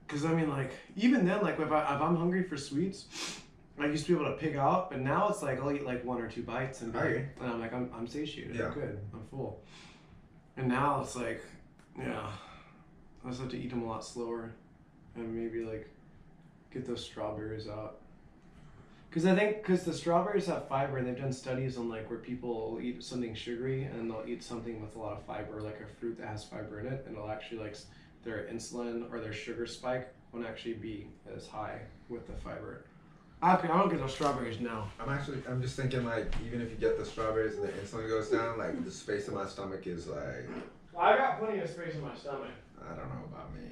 Because I mean, like even then, like if I'm hungry for sweets, I used to be able to pick out, but now it's like I'll eat like 1 or 2 bites and Okay. and I'm like I'm satiated. Yeah. I'm good. I'm full. And now it's like, yeah, I just have to eat them a lot slower, and maybe like get those strawberries out. Because the strawberries have fiber, and they've done studies on like where people will eat something sugary and they'll eat something with a lot of fiber, like a fruit that has fiber in it, and it'll actually like their insulin or their sugar spike won't actually be as high with the fiber. Okay, I don't get those strawberries now. I'm just thinking like, even if you get the strawberries and the insulin goes down, like the space in my stomach is like, I got plenty of space in my stomach. I don't know about me.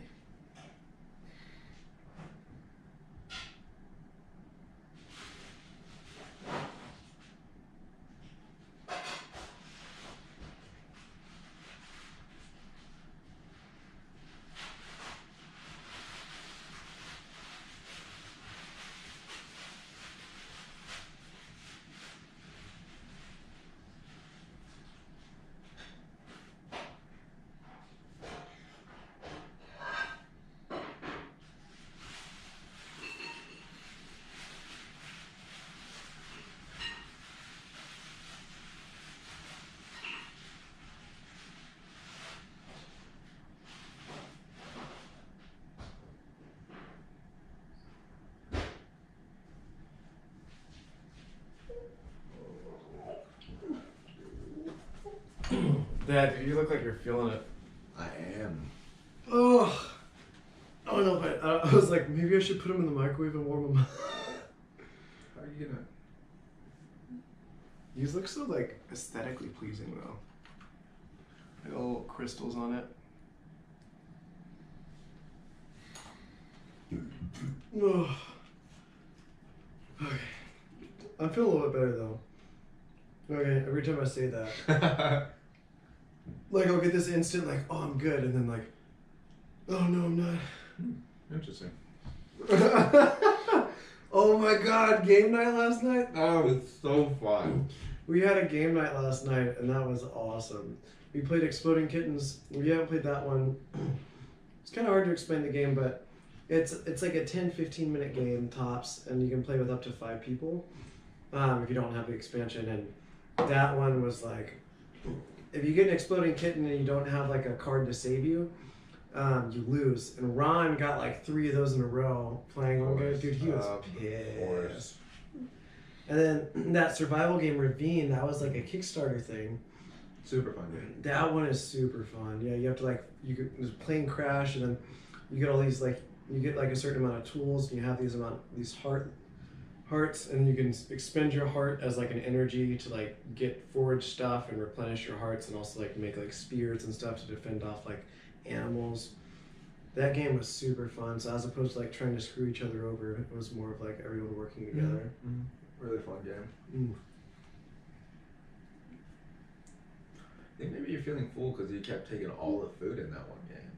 Dad, you look like you're feeling it. I am. Oh, oh no, but I was like, maybe I should put them in the microwave and warm them. How are you gonna? These look so like aesthetically pleasing though. Like little crystals on it. Okay. I feel a little bit better though. Okay, every time I say that, like I'll get this instant like, oh I'm good, and then like, oh no I'm not. Interesting. Oh my god, game night last night? That was so fun. We had a game night last night and that was awesome. We played Exploding Kittens. We haven't played that one. It's kind of hard to explain the game, but it's like a 10-15 minute game tops, and you can play with up to 5 people if you don't have the expansion. And that one was like, if you get an Exploding Kitten and you don't have like a card to save you, you lose. And Ron got like 3 of those in a row playing one game. Dude, he was pissed. And then that survival game Ravine, that was like a Kickstarter thing. Super fun game. That one is super fun. Yeah, you have to like, there's a plane crash, and then you get all these like, you get like a certain amount of tools, and you have these hearts, and you can expend your heart as like an energy to like get forage stuff and replenish your hearts, and also like make like spears and stuff to defend off like animals. That game was super fun. So as opposed to like trying to screw each other over, it was more of like everyone working together. Mm-hmm. Really fun game. I think maybe you're feeling full because you kept taking all the food in that one game.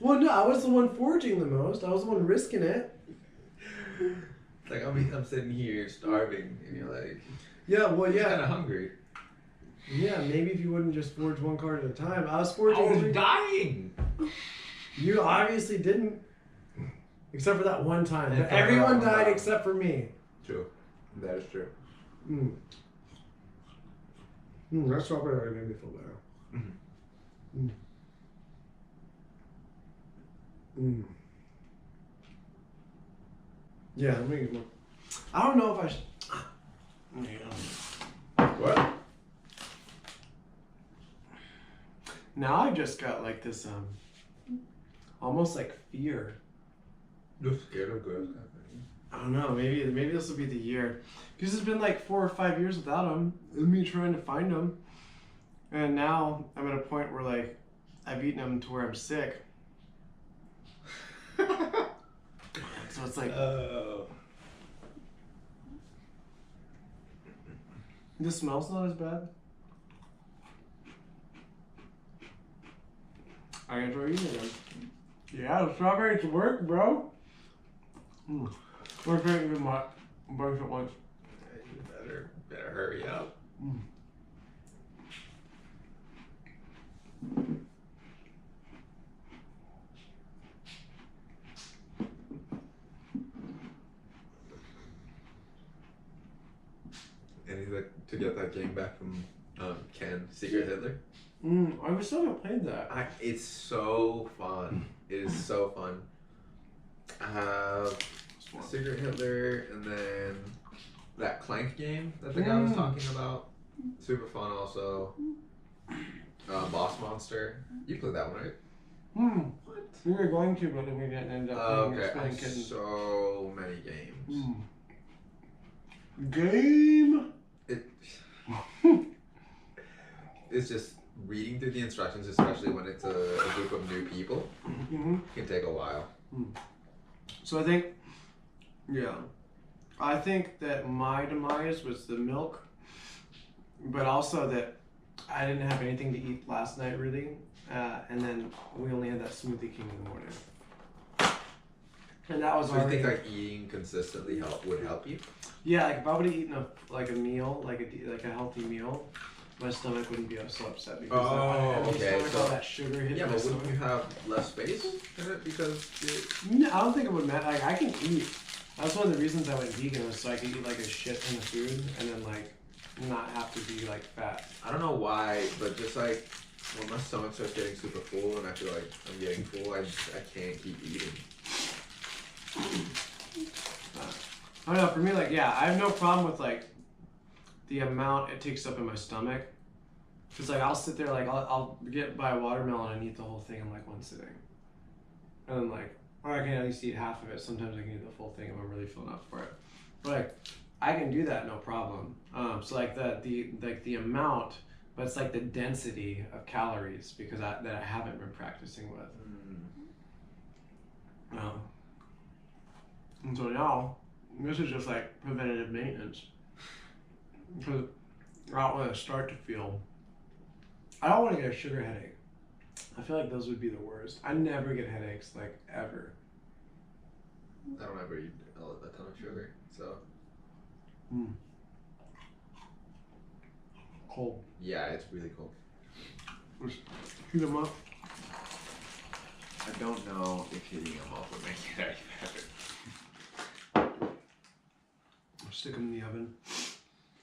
Well, no, I was the one foraging the most. I was the one risking it. It's like I'm sitting here starving, and you're like, yeah, well, yeah, kind of hungry. Yeah, maybe if you wouldn't just forge one card at a time. I was forging. Dying. You obviously didn't, except for that one time. But everyone died except for me. True, that is true. That strawberry already made me feel better. Yeah, I'm gonna get more. I don't know if I should. What? Now I just got like this, almost like fear. You're scared of ghosts. I don't know. Maybe this will be the year, because it's been like 4 or 5 years without them. And me trying to find them, and now I'm at a point where like I've eaten them to where I'm sick. So it's like, the smell's not as bad. I enjoy eating them. Yeah, the strawberries work, bro. We're drinking a bunch at once. You better hurry up. And he's like, to get that game back from Ken, Secret Hitler. I still haven't played that. It's so fun. It is so fun. I have Secret Hitler, and then that Clank game that the guy was talking about. Super fun also. Boss Monster. You played that one, right? What? We were going to, but then we didn't end up playing Okay. Kittens. So many games. Game? It's just reading through the instructions, especially when it's a group of new people, can take a while. So I think that my demise was the milk, but also that I didn't have anything to eat last night really, and then we only had that Smoothie King in the morning. And that was So you already... think like eating consistently would help you? Yeah, like if I would have eaten a meal, like a healthy meal, my stomach wouldn't be so upset because all that sugar hit yeah, my but stomach. wouldn't you have less space in it because No, I don't think it would matter. Like I can eat. That's one of the reasons I went vegan, was so I could eat like a shit ton of food and then like not have to be like fat. I don't know why, but just like when my stomach starts getting super full and I feel like I'm getting full, I can't keep eating. I don't know. For me, like I have no problem with like the amount it takes up in my stomach. Cause like I'll sit there, like I'll get by a watermelon and eat the whole thing in like one sitting, and then like, or I can at least eat half of it. Sometimes I can eat the full thing if I'm really filling up for it. But like I can do that no problem. So like the amount, but it's like the density of calories because that I haven't been practicing with. And so now, this is just like preventative maintenance. Because I don't want to start to feel. I don't want to get a sugar headache. I feel like those would be the worst. I never get headaches, like, ever. I don't ever eat a ton of sugar, so. Cold. Yeah, it's really cold. Just heat them up. I don't know if heating them up would make it any better. Stick them in the oven.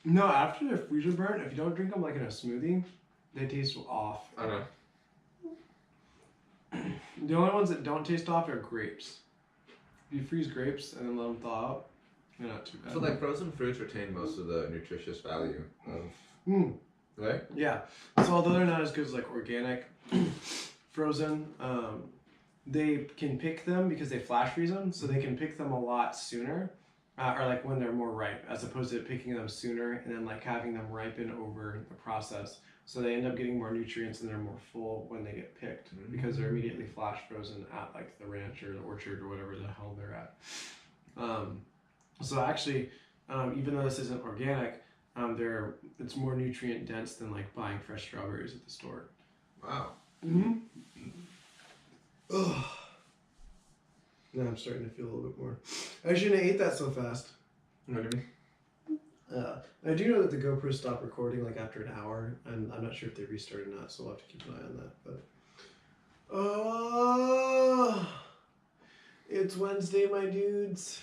No, after they're freezer burnt, if you don't drink them like in a smoothie, they taste off. I know. The only ones that don't taste off are grapes. If you freeze grapes and then let them thaw out, they're not too bad. So like frozen fruits retain most of the nutritious value of, right? Yeah. So although they're not as good as like organic frozen, they can pick them because they flash freeze them, so they can pick them a lot sooner, or like when they're more ripe, as opposed to picking them sooner and then like having them ripen over the process. So they end up getting more nutrients and they're more full when they get picked because they're immediately flash frozen at like the ranch or the orchard or whatever the hell they're at. So actually, even though this isn't organic, it's more nutrient dense than like buying fresh strawberries at the store. Wow. Ugh. Now I'm starting to feel a little bit more. I shouldn't have ate that so fast. What do you mean? I do know that the GoPro stopped recording like after an hour, and I'm not sure if they restarted or not, so we'll have to keep an eye on that. But it's Wednesday, my dudes.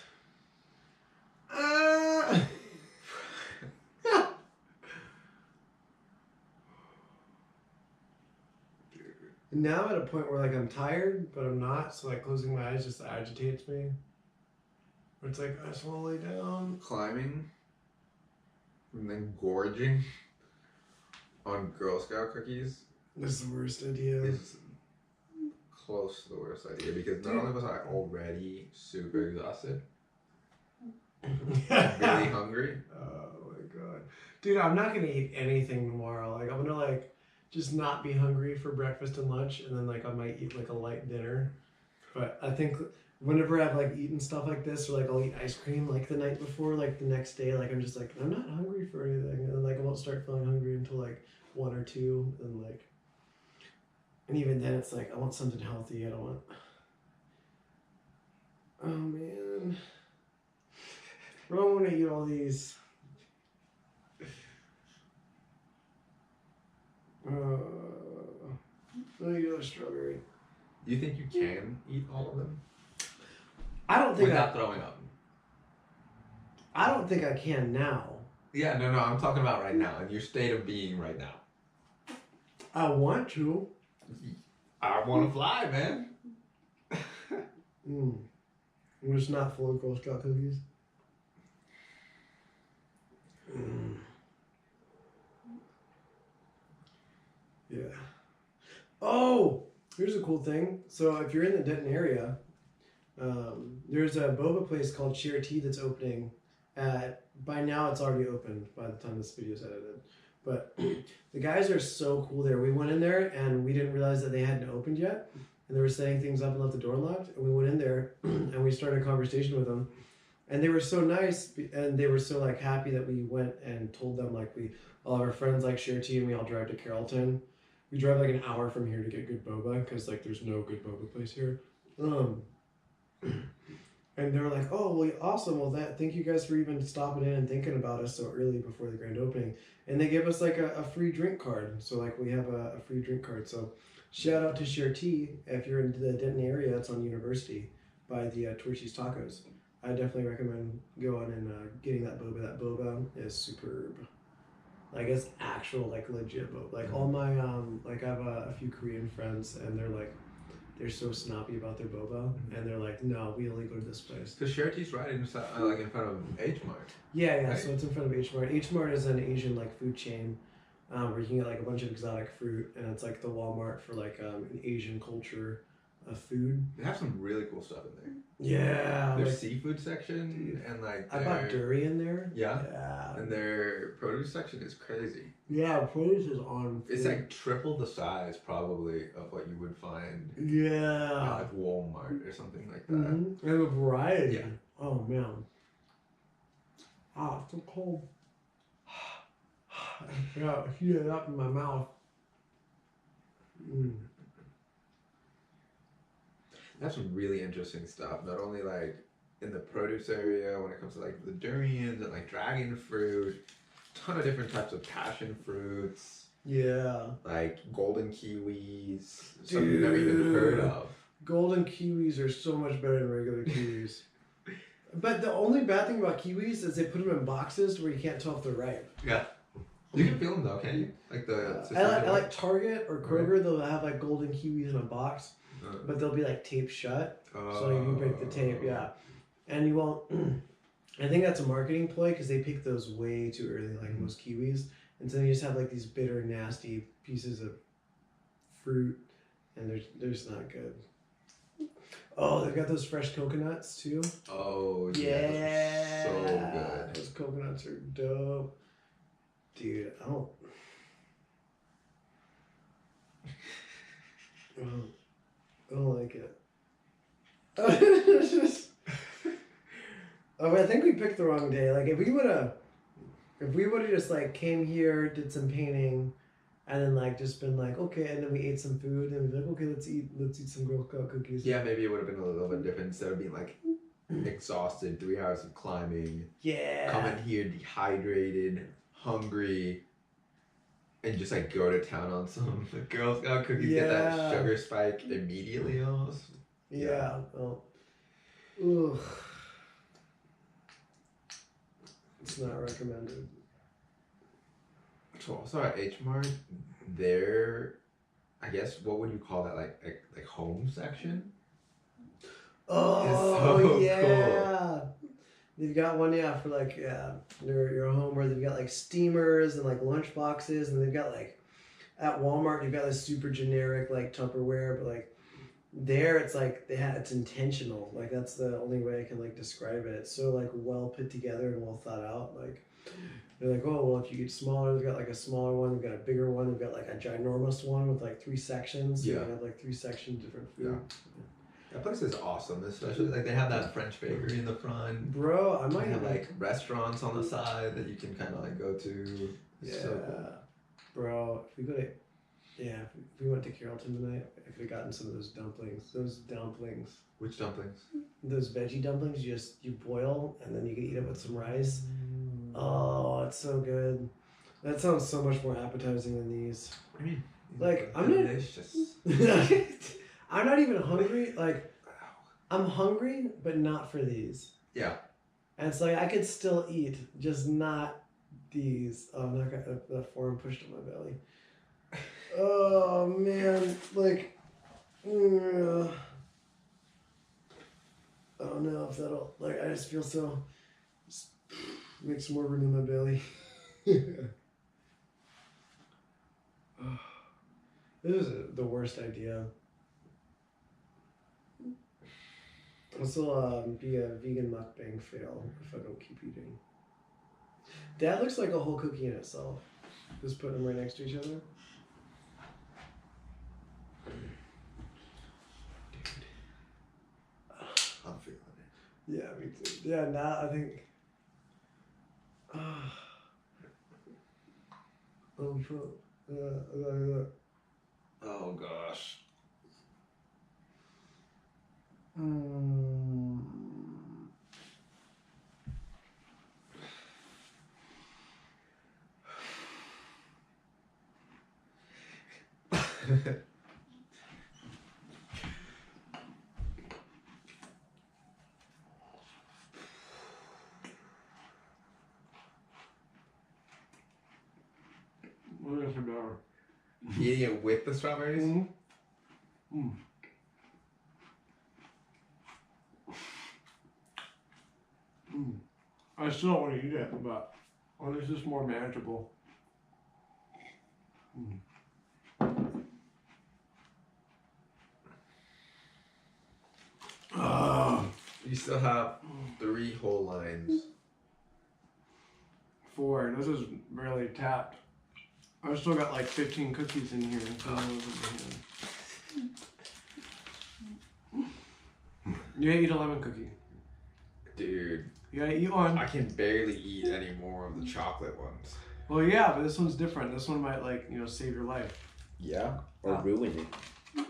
Now I'm at a point where like I'm tired, but I'm not, so like closing my eyes just agitates me. It's like I just want to lay down. Climbing and then gorging on Girl Scout cookies This is the worst idea. is close to the worst idea because not only was I already super exhausted, really hungry. Oh my god. Dude, I'm not gonna eat anything tomorrow. Like I'm gonna like just not be hungry for breakfast and lunch, and then like I might eat like a light dinner. But I think whenever I've like eaten stuff like this, or like I'll eat ice cream like the night before, like the next day, like I'm just like I'm not hungry for anything, and then like I won't start feeling hungry until like 1 or 2, and like, and even then it's like I want something healthy. I don't want. Oh man, I don't want to eat all these. Let me get a strawberry. You think you can eat all of them? I don't think without throwing up. I don't think I can now. Yeah, no, I'm talking about right now, in your state of being right now. I want to. I want to fly, man. I'm just not full of Girl Scout cookies. Yeah. Oh, here's a cool thing. So if you're in the Denton area, there's a boba place called Share Tea that's opening by now it's already open by the time this video is edited. But the guys are so cool there. We went in there and we didn't realize that they hadn't opened yet. And they were setting things up and left the door unlocked. And we went in there and we started a conversation with them. And they were so nice and they were so like happy that we went and told them like all of our friends like Share Tea and we all drive to Carrollton. We drive like an hour from here to get good boba because like there's no good boba place here. And they were like, oh, well, awesome. Well, thank you guys for even stopping in and thinking about us so early before the grand opening. And they gave us like a free drink card. So like we have a free drink card. So shout out to Share Tea. If you're in the Denton area, it's on University by the Torchy's Tacos. I definitely recommend going and getting that boba. That boba is superb. Like it's actual like legit boba. Like all my like I have a few Korean friends and they're so snobby about their boba, and they're like, no, we only go to this place. Because Share Tea's right inside, like in front of H Mart. Yeah, right? So it's in front of H Mart. H Mart is an Asian like food chain where you can get like a bunch of exotic fruit, and it's like the Walmart for like an Asian culture. of food. They have some really cool stuff in there. Yeah. Their like, seafood section and like I bought durian there. Yeah. Yeah. And their produce section is crazy. Yeah, produce is on. It's like triple the size probably of what you would find at Yeah. like Walmart or something like that. Mm-hmm. And a variety. Yeah. Oh man. Ah, it's so cold. I got heated up in my mouth. Mm. They have some really interesting stuff. Not only like in the produce area when it comes to like the durians and like dragon fruit, ton of different types of passion fruits, Yeah. like golden kiwis, stuff you've never even heard of. Golden kiwis are so much better than regular kiwis. But the only bad thing about kiwis is they put them in boxes where you can't tell if they're ripe. Yeah. You can feel them though, can't you? Like the. I like Target or Kroger. They'll have like golden kiwis in a box, but they'll be like taped shut, so you can break the tape. Yeah, and you won't. I think that's a marketing ploy because they pick those way too early, like most kiwis, and so you just have like these bitter, nasty pieces of fruit, and they're just not good. Oh, they've got those fresh coconuts too. Oh yeah, those are so good. Those coconuts are dope. Dude, I don't like it. It's just, I think we picked the wrong day. Like if we would have just like came here, did some painting, and then like just been like okay, and then we ate some food, and we'd be like okay, let's eat some Girl Scout cookies. Yeah, maybe it would have been a little bit different instead of being like exhausted, 3 hours of climbing. Yeah. Coming here dehydrated, hungry, and just like go to town on some Girl Scout cookies. Get that sugar spike immediately almost. Yeah. Oh. Ugh. It's not recommended. So also at H Mart, their, I guess what would you call that, like home section? Oh so yeah. cool. They've got one for like your home where they've got like steamers and like lunch boxes, and they've got like at Walmart you've got this super generic like Tupperware, but like there it's like it's intentional. Like that's the only way I can like describe it. It's so like well put together and well thought out. Like they're like, oh well, if you get smaller, they've got like a smaller one, they've got a bigger one, they've got like a ginormous one with like 3 sections. So you can have like 3 sections different food. Yeah. That place is awesome, especially like they have that French bakery in the front. Bro, I might have like restaurants on the side that you can kind of like go to. It's so cool. Bro, if we go to, if we went to Carrollton tonight, I could have gotten some of those dumplings. Which dumplings? Those veggie dumplings. You boil and then you can eat it with some rice. Oh, it's so good. That sounds so much more appetizing than these. I mean, like I'm delicious. I'm not even hungry. Like, I'm hungry, but not for these. Yeah. And it's like I could still eat, just not these. Oh, I'm not gonna that form pushed on my belly. Oh man, like, I don't know if that'll like. I just feel so. Just make some more room in my belly. This is the worst idea. This will be a vegan mukbang fail if I don't keep eating. That looks like a whole cookie in itself. Just putting them right next to each other. Dude. I'm feeling it. Yeah, me too. Yeah, now I think. Oh, fuck. Oh gosh. What is it better? Eating it with the strawberries? Mm-hmm. Mm. I still don't want to eat it, but this is more manageable. You still have 3 whole lines. 4. This is barely tapped. I've still got like 15 cookies in here. You gotta eat a lemon cookie. Dude, You gotta eat one. I can barely eat any more of the chocolate ones. Well, yeah, but this one's different. This one might, like, you know, save your life. Yeah? Or ruin it.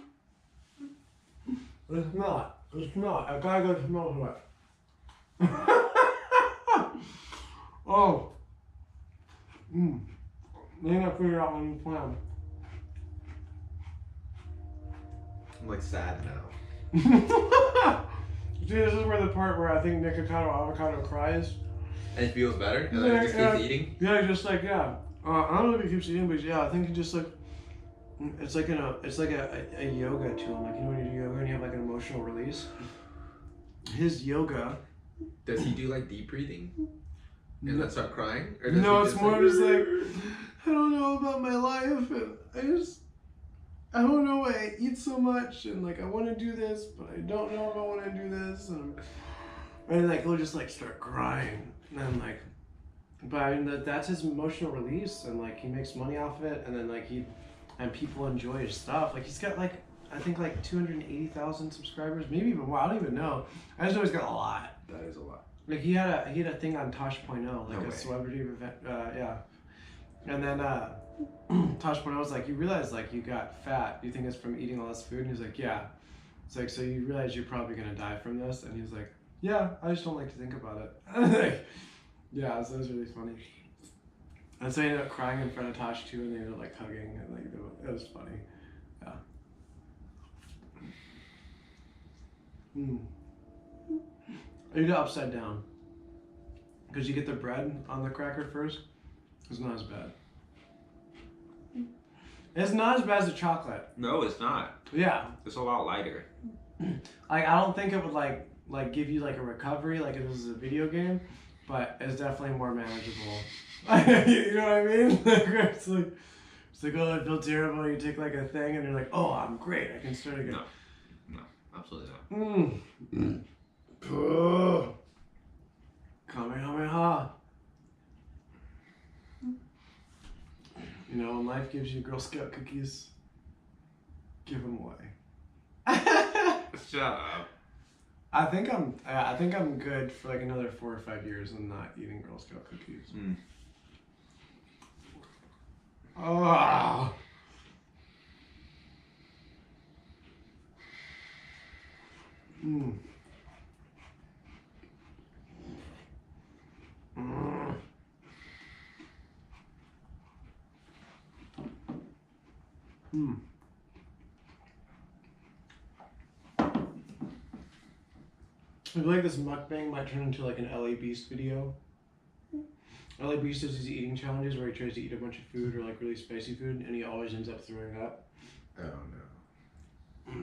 It's not. It's not. I gotta go smell it. Oh. Then I figured out my new plan. I'm like sad now. See, this is where the part where I think Nikocado Avocado cries. And it feels better? And then it just keeps eating? Yeah, just like, yeah. I don't know if he keeps eating, but yeah, I think he just like, it's like a yoga to him. Like, you know when you do yoga and you have like an emotional release? His yoga. Does he do like deep breathing? And then start crying? Or does No, he it's just more just like, I don't know about my life, and I don't know why I eat so much, and like I want to do this, but I don't know if I want to do this, and like he'll just like start crying, and like, but I mean that's his emotional release, and like he makes money off of it, and then like and people enjoy his stuff. Like he's got like I think like 280,000 subscribers, maybe even more. I don't even know. I just know he's got a lot. That is a lot. Like he had a thing on Tosh.0, like No a way. celebrity event, yeah. And then Tosh.0 was like, you realize like you got fat. Do you think it's from eating all this food? And he's like, yeah. It's like, so you realize you're probably gonna die from this? And he's like, yeah, I just don't like to think about it. Like, yeah, so it was really funny. And so he ended up crying in front of Tosh too, and they ended up like hugging, and like it was funny. Yeah. Eat it upside down. Because you get the bread on the cracker first. It's not as bad. It's not as bad as the chocolate. No, it's not. Yeah. It's a lot lighter. Like I don't think it would like give you like a recovery like if this is a video game, but it's definitely more manageable. You know what I mean? It's like oh I feel terrible. You take like a thing and you're like oh I'm great. I can start again. No, absolutely not. Kamehameha. You know, when life gives you Girl Scout cookies, give them away. Shut up. I think I'm good for like another 4 or 5 years and not eating Girl Scout cookies. Oh. I feel like this mukbang might turn into like an LA Beast video. LA Beast does these eating challenges where he tries to eat a bunch of food or like really spicy food and he always ends up throwing up. Oh no.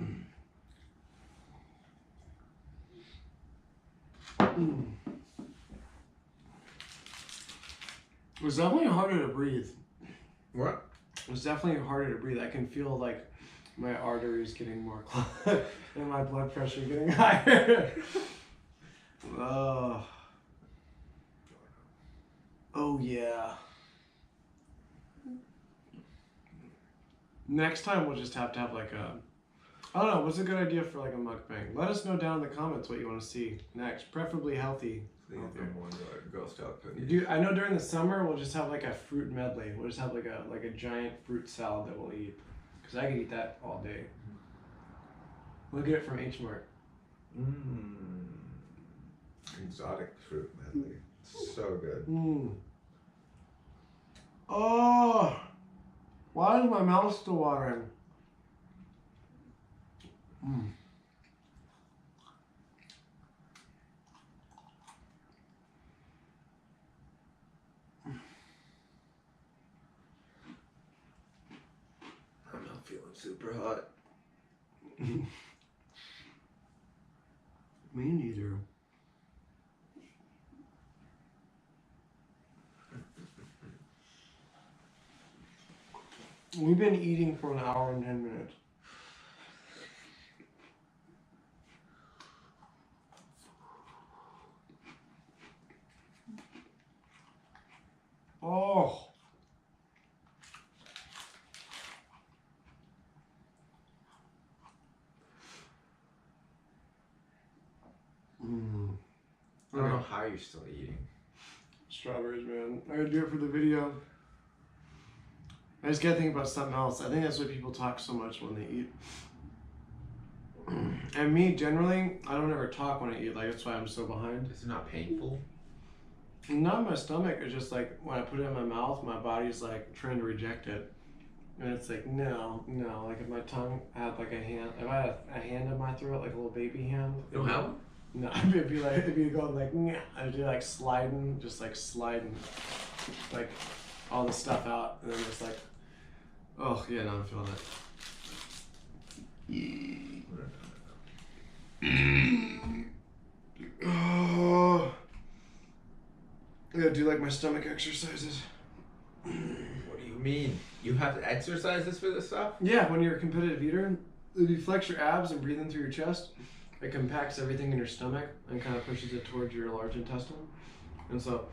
It was definitely harder to breathe. What? It was definitely harder to breathe. I can feel like my arteries getting more clogged and my blood pressure getting higher. Oh yeah. Next time we'll just have to have like I don't know, what's a good idea for like a mukbang? Let us know down in the comments what you want to see next. Preferably healthy. Girl Scout cookies. Dude, I know during the summer we'll just have like a fruit medley. We'll just have like a giant fruit salad that we'll eat. Cause I could eat that all day. We'll get it from H Mart. Exotic fruit medley. So good. Oh, why is my mouth still watering? I'm not feeling super hot. Me neither. We've been eating for an hour and 10 minutes. you're still eating. Strawberries, man. I gotta do it for the video. I just gotta think about something else. I think that's why people talk so much when they eat. And me, generally, I don't ever talk when I eat. Like, that's why I'm so behind. Is it not painful? Not in my stomach. It's just like when I put it in my mouth, my body's like trying to reject it. And it's like, no. Like if my tongue had like a hand, if I had a hand in my throat, like a little baby hand. You don't have one? No, it'd be like, it'd be going like, yeah. I'd be like sliding, like all the stuff out. And then just like, oh, yeah, now I'm feeling it. Oh, I gotta do like my stomach exercises. What do you mean? You have to exercise this for this stuff? Yeah, when you're a competitive eater, if you flex your abs and breathe in through your chest, it compacts everything in your stomach and kind of pushes it towards your large intestine. And so,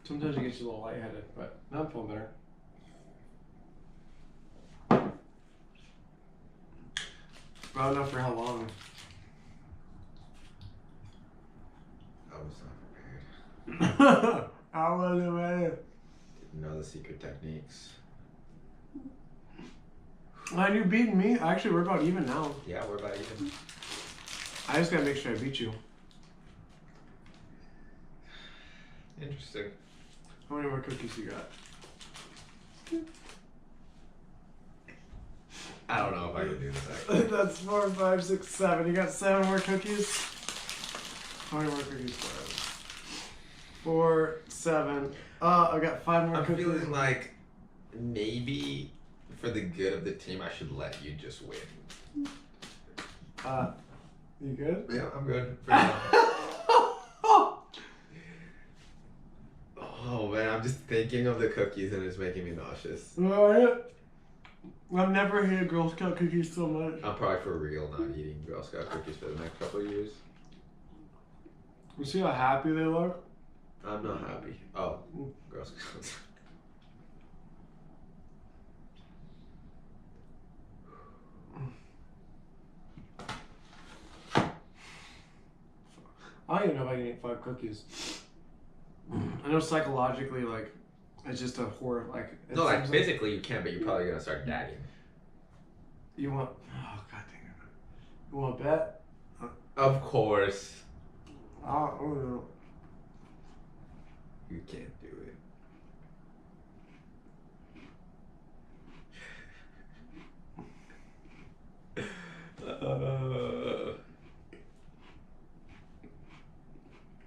sometimes it gets you a little lightheaded, but now I'm feeling better. I don't know for how long. I was not prepared. I wasn't ready. Didn't know the secret techniques. And you beat me. Actually, we're about even now. Yeah, we're about even. I just gotta make sure I beat you. Interesting. How many more cookies you got? I don't know if I can do this actually. That's 4, 5, 6, 7. You got 7 more cookies? How many more cookies do I have? 4, 7. I got 5 more I'm cookies. feeling like maybe for the good of the team, I should let you just win. You good? Yeah, I'm good. For now. Oh man, I'm just thinking of the cookies and it's making me nauseous. Alright. I've never hated Girl Scout cookies so much. I'm probably for real not eating Girl Scout cookies for the next couple of years. You see how happy they look? I'm not happy. Oh, Girl Scouts. I don't even know if I can eat 5 cookies. I know psychologically, like, it's just a horror. Like, it No, like seems physically you can, but you're probably gonna start gagging. You want? Oh god dang it! You want to bet? Of course. I don't know. You can't do it.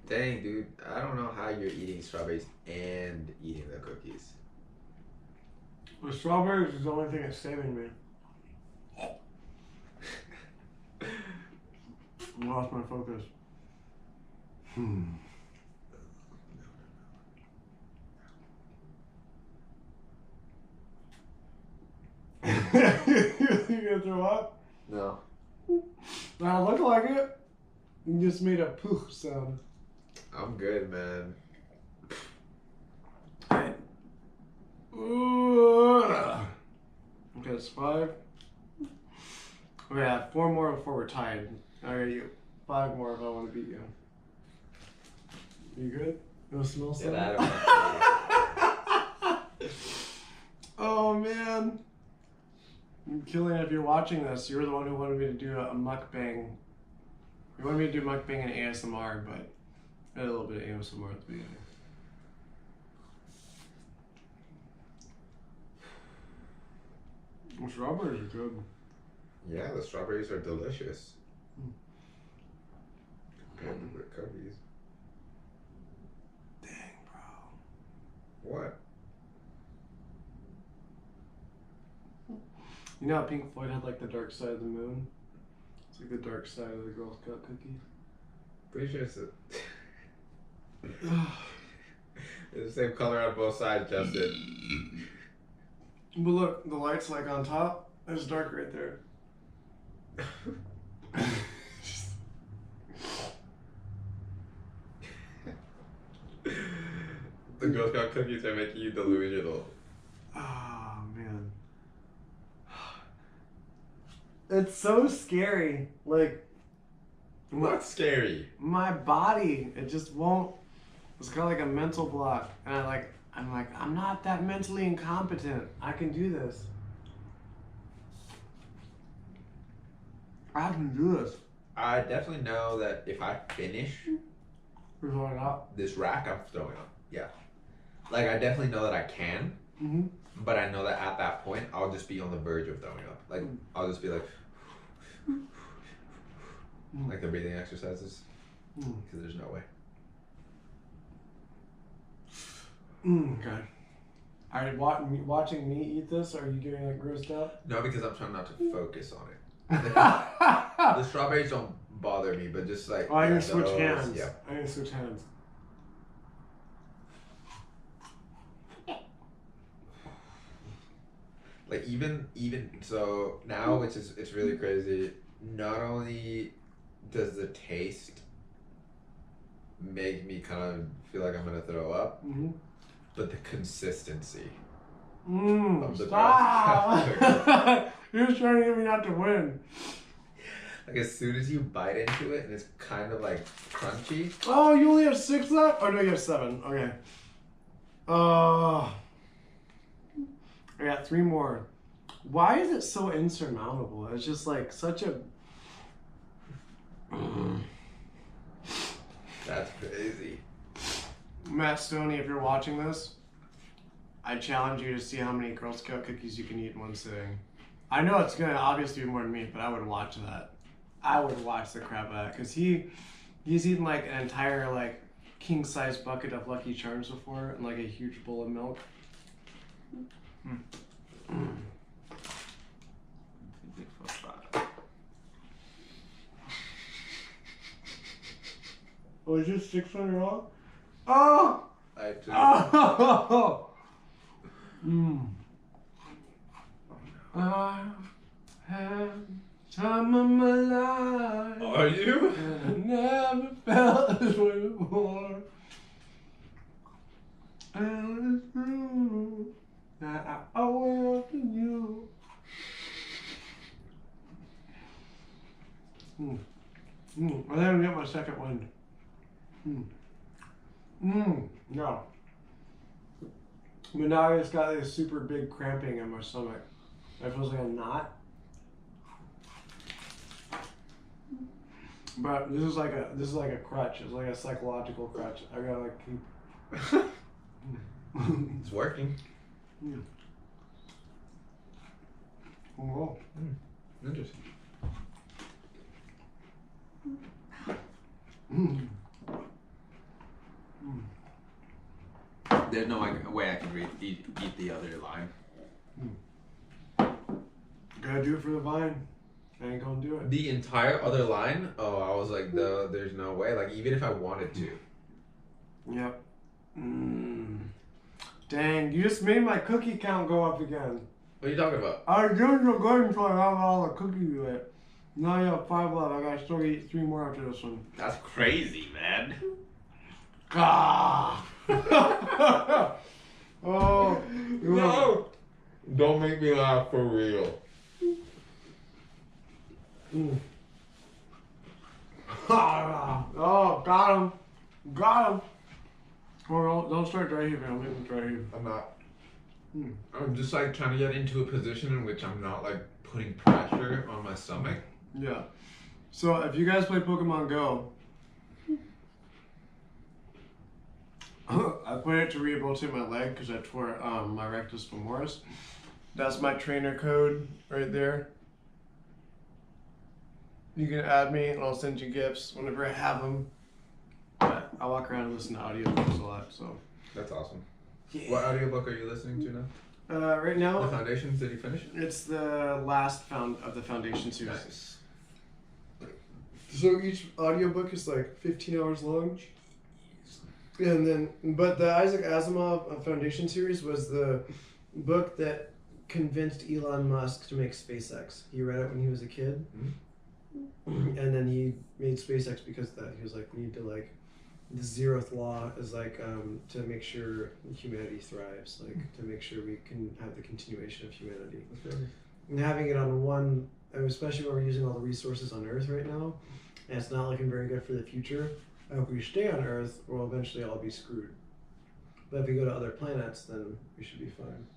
Dang, dude. I don't know how you're eating strawberries and eating the cookies. The strawberries is the only thing that's saving me. I lost my focus. You gonna throw up? No. Now look like it. You just made a poof sound. I'm good, man. Alright. Okay, it's 5. We have 4 more before we're tied. Alright, you 5 more if I want to beat you. You good? You want to smell something? Get out of my Oh man. I'm killing it if you're watching this. You're the one who wanted me to do a mukbang. You wanted me to do mukbang and ASMR, but I had a little bit of ASMR at the beginning. The strawberries are good. Yeah, the strawberries are delicious. Compared to the cookies. Dang, bro. What? You know how Pink Floyd had like the dark side of the moon? It's like the dark side of the Girl Scout cookie. Pretty sure it's it's the same color on both sides, Justin. But look, the light's like on top. It's dark right there. The Girl Scout cookies are making you delusional. Oh man. It's so scary. Like, What's scary? my body, it just won't. It's kind of like a mental block, and I'm like, I'm not that mentally incompetent. I can do this. I can do this. I definitely know that if I finish You're going up. this rack, I'm throwing up. Yeah. Like, I definitely know that I can, Mm-hmm. but I know that at that point, I'll just be on the verge of throwing up. Like, I'll just be like the breathing exercises. Because there's no way. Okay. Are you watching me eat this? Or are you getting like grossed out? No, because I'm trying not to focus on it. The strawberries don't bother me, but just like. Oh, I yeah, can switch those, hands. Yeah. I can switch hands. Like even so now, which is it's really crazy. Not only does the taste make me kind of feel like I'm gonna throw up, Mm-hmm. but the consistency. Stop! You're just trying to get me not to win. Like as soon as you bite into it, and it's kind of like crunchy. Oh, you only have 6 left? Oh no, you have 7. Okay. I got 3 more. Why is it so insurmountable? It's just like such a. That's crazy. Matt Stoney, if you're watching this, I challenge you to see how many Girl Scout cookies you can eat in one sitting. I know it's gonna obviously be more than me, but I would watch that. I would watch the crap out of that because he's eaten like an entire like king size bucket of Lucky Charms before and like a huge bowl of milk. Oh, is this 600 all? Oh! I too. Oh! I had time of my life. Are you? And I never felt this way before. And it's true that I owe it to you. I didn't get my second one. No. But now I just got this super big cramping in my stomach. It feels like a knot. But this is like a crutch. It's like a psychological crutch. I gotta like keep. It's working. Oh. Interesting. There's no way I can eat the other line. Gotta do it for the vine. I ain't gonna do it. The entire other line? Oh, I was like, there's no way. Like, even if I wanted to. Yep. Dang, you just made my cookie count go up again. What are you talking about? I was doing so good until I have all the cookies with it. Now you have 5 left. I gotta still eat 3 more after this one. That's crazy, man. Ah! Oh, No! Don't make me laugh for real. Oh, got him. Got him. Oh, don't start dry heaving. I'll make him dry heave. I'm not. I'm just like trying to get into a position in which I'm not like putting pressure on my stomach. Yeah. So if you guys play Pokemon Go, I played it to rehabilitate my leg because I tore my rectus femoris. That's my trainer code right there. You can add me and I'll send you gifts whenever I have them. But I walk around and listen to audiobooks a lot, so. That's awesome. Yeah. What audiobook are you listening to now? Right now, The Foundations, did you finish it? it's the last of the Foundation series. Nice. So each audiobook is like 15 hours long. And then, but the Isaac Asimov Foundation series was the book that convinced Elon Musk to make SpaceX. He read it when he was a kid. And then he made SpaceX because of that. He was like, we need to like, the 0th law is like to make sure humanity thrives, like to make sure we can have the continuation of humanity. That's crazy. And having it on one, especially when we're using all the resources on Earth right now, and it's not looking very good for the future. If we stay on Earth, we'll eventually all be screwed. But if we go to other planets, then we should be fine.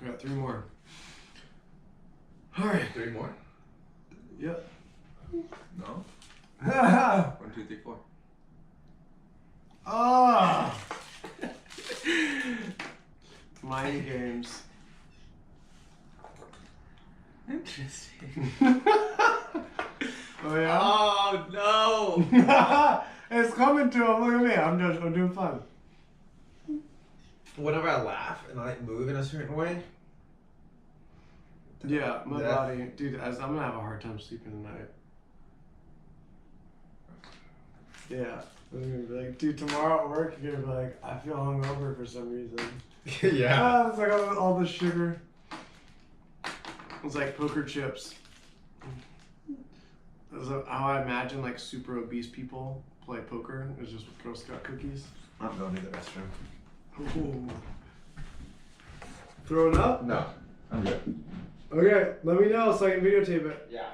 We got 3 more. All right. 3 more? Yep. No? 1, 2, 3, 4. Ah. Mind games. Interesting. Oh yeah. Oh no! It's coming to him. Look at me. I'm doing fun. Whenever I laugh and I move in a certain way, Yeah, my Yeah. body, dude. I'm gonna have a hard time sleeping tonight. Yeah, I'm gonna be like, dude. Tomorrow at work, you're gonna be like, I feel hungover for some reason. yeah. It's like all the sugar. It's like poker chips. That's how I imagine like super obese people play poker. It's just with Girl Scout cookies. I'm going to the restroom. Ooh. Throwing up? No, I'm good. Okay, let me know so I can videotape it. Yeah.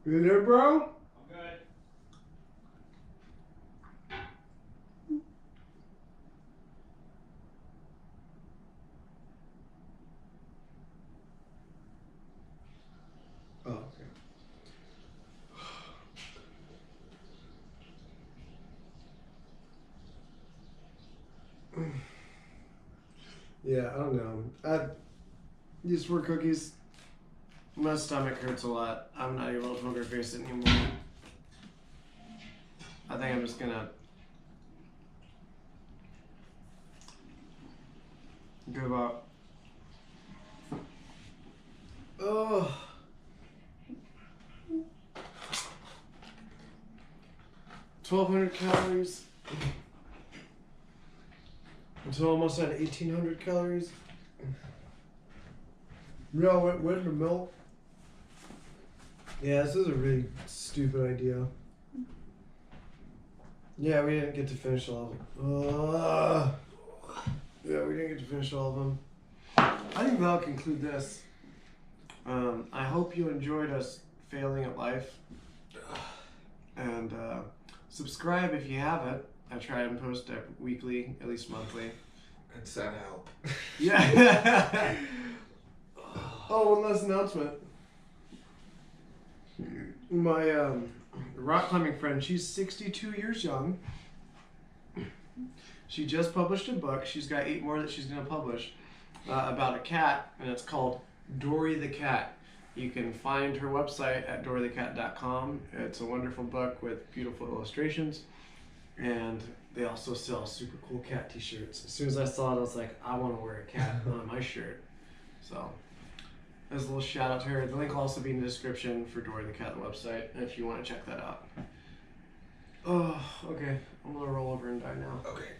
You there, bro? I'm good. Oh, okay. Yeah, I don't know. These 4 cookies, my stomach hurts a lot. I'm not able to poker face it anymore. I think I'm just gonna give up. Oh. $1,200 calories. Until almost at 1,800 calories. No, went into milk. Yeah, this is a really stupid idea. Yeah, we didn't get to finish all of them. Yeah, we didn't get to finish all of them. I think that'll conclude this. I hope you enjoyed us failing at life. And subscribe if you haven't. I try and post weekly, at least monthly. And send help. Yeah. Oh, one last announcement. My rock climbing friend, she's 62 years young. She just published a book. She's got 8 more that she's going to publish about a cat, and it's called Dory the Cat. You can find her website at dorythecat.com. It's a wonderful book with beautiful illustrations, and they also sell super cool cat t-shirts. As soon as I saw it, I was like, I want to wear a cat on my shirt. So there's a little shout out to her. The link will also be in the description for Dory the Cat, the website, if you want to check that out. Oh, okay. I'm going to roll over and die now. Okay.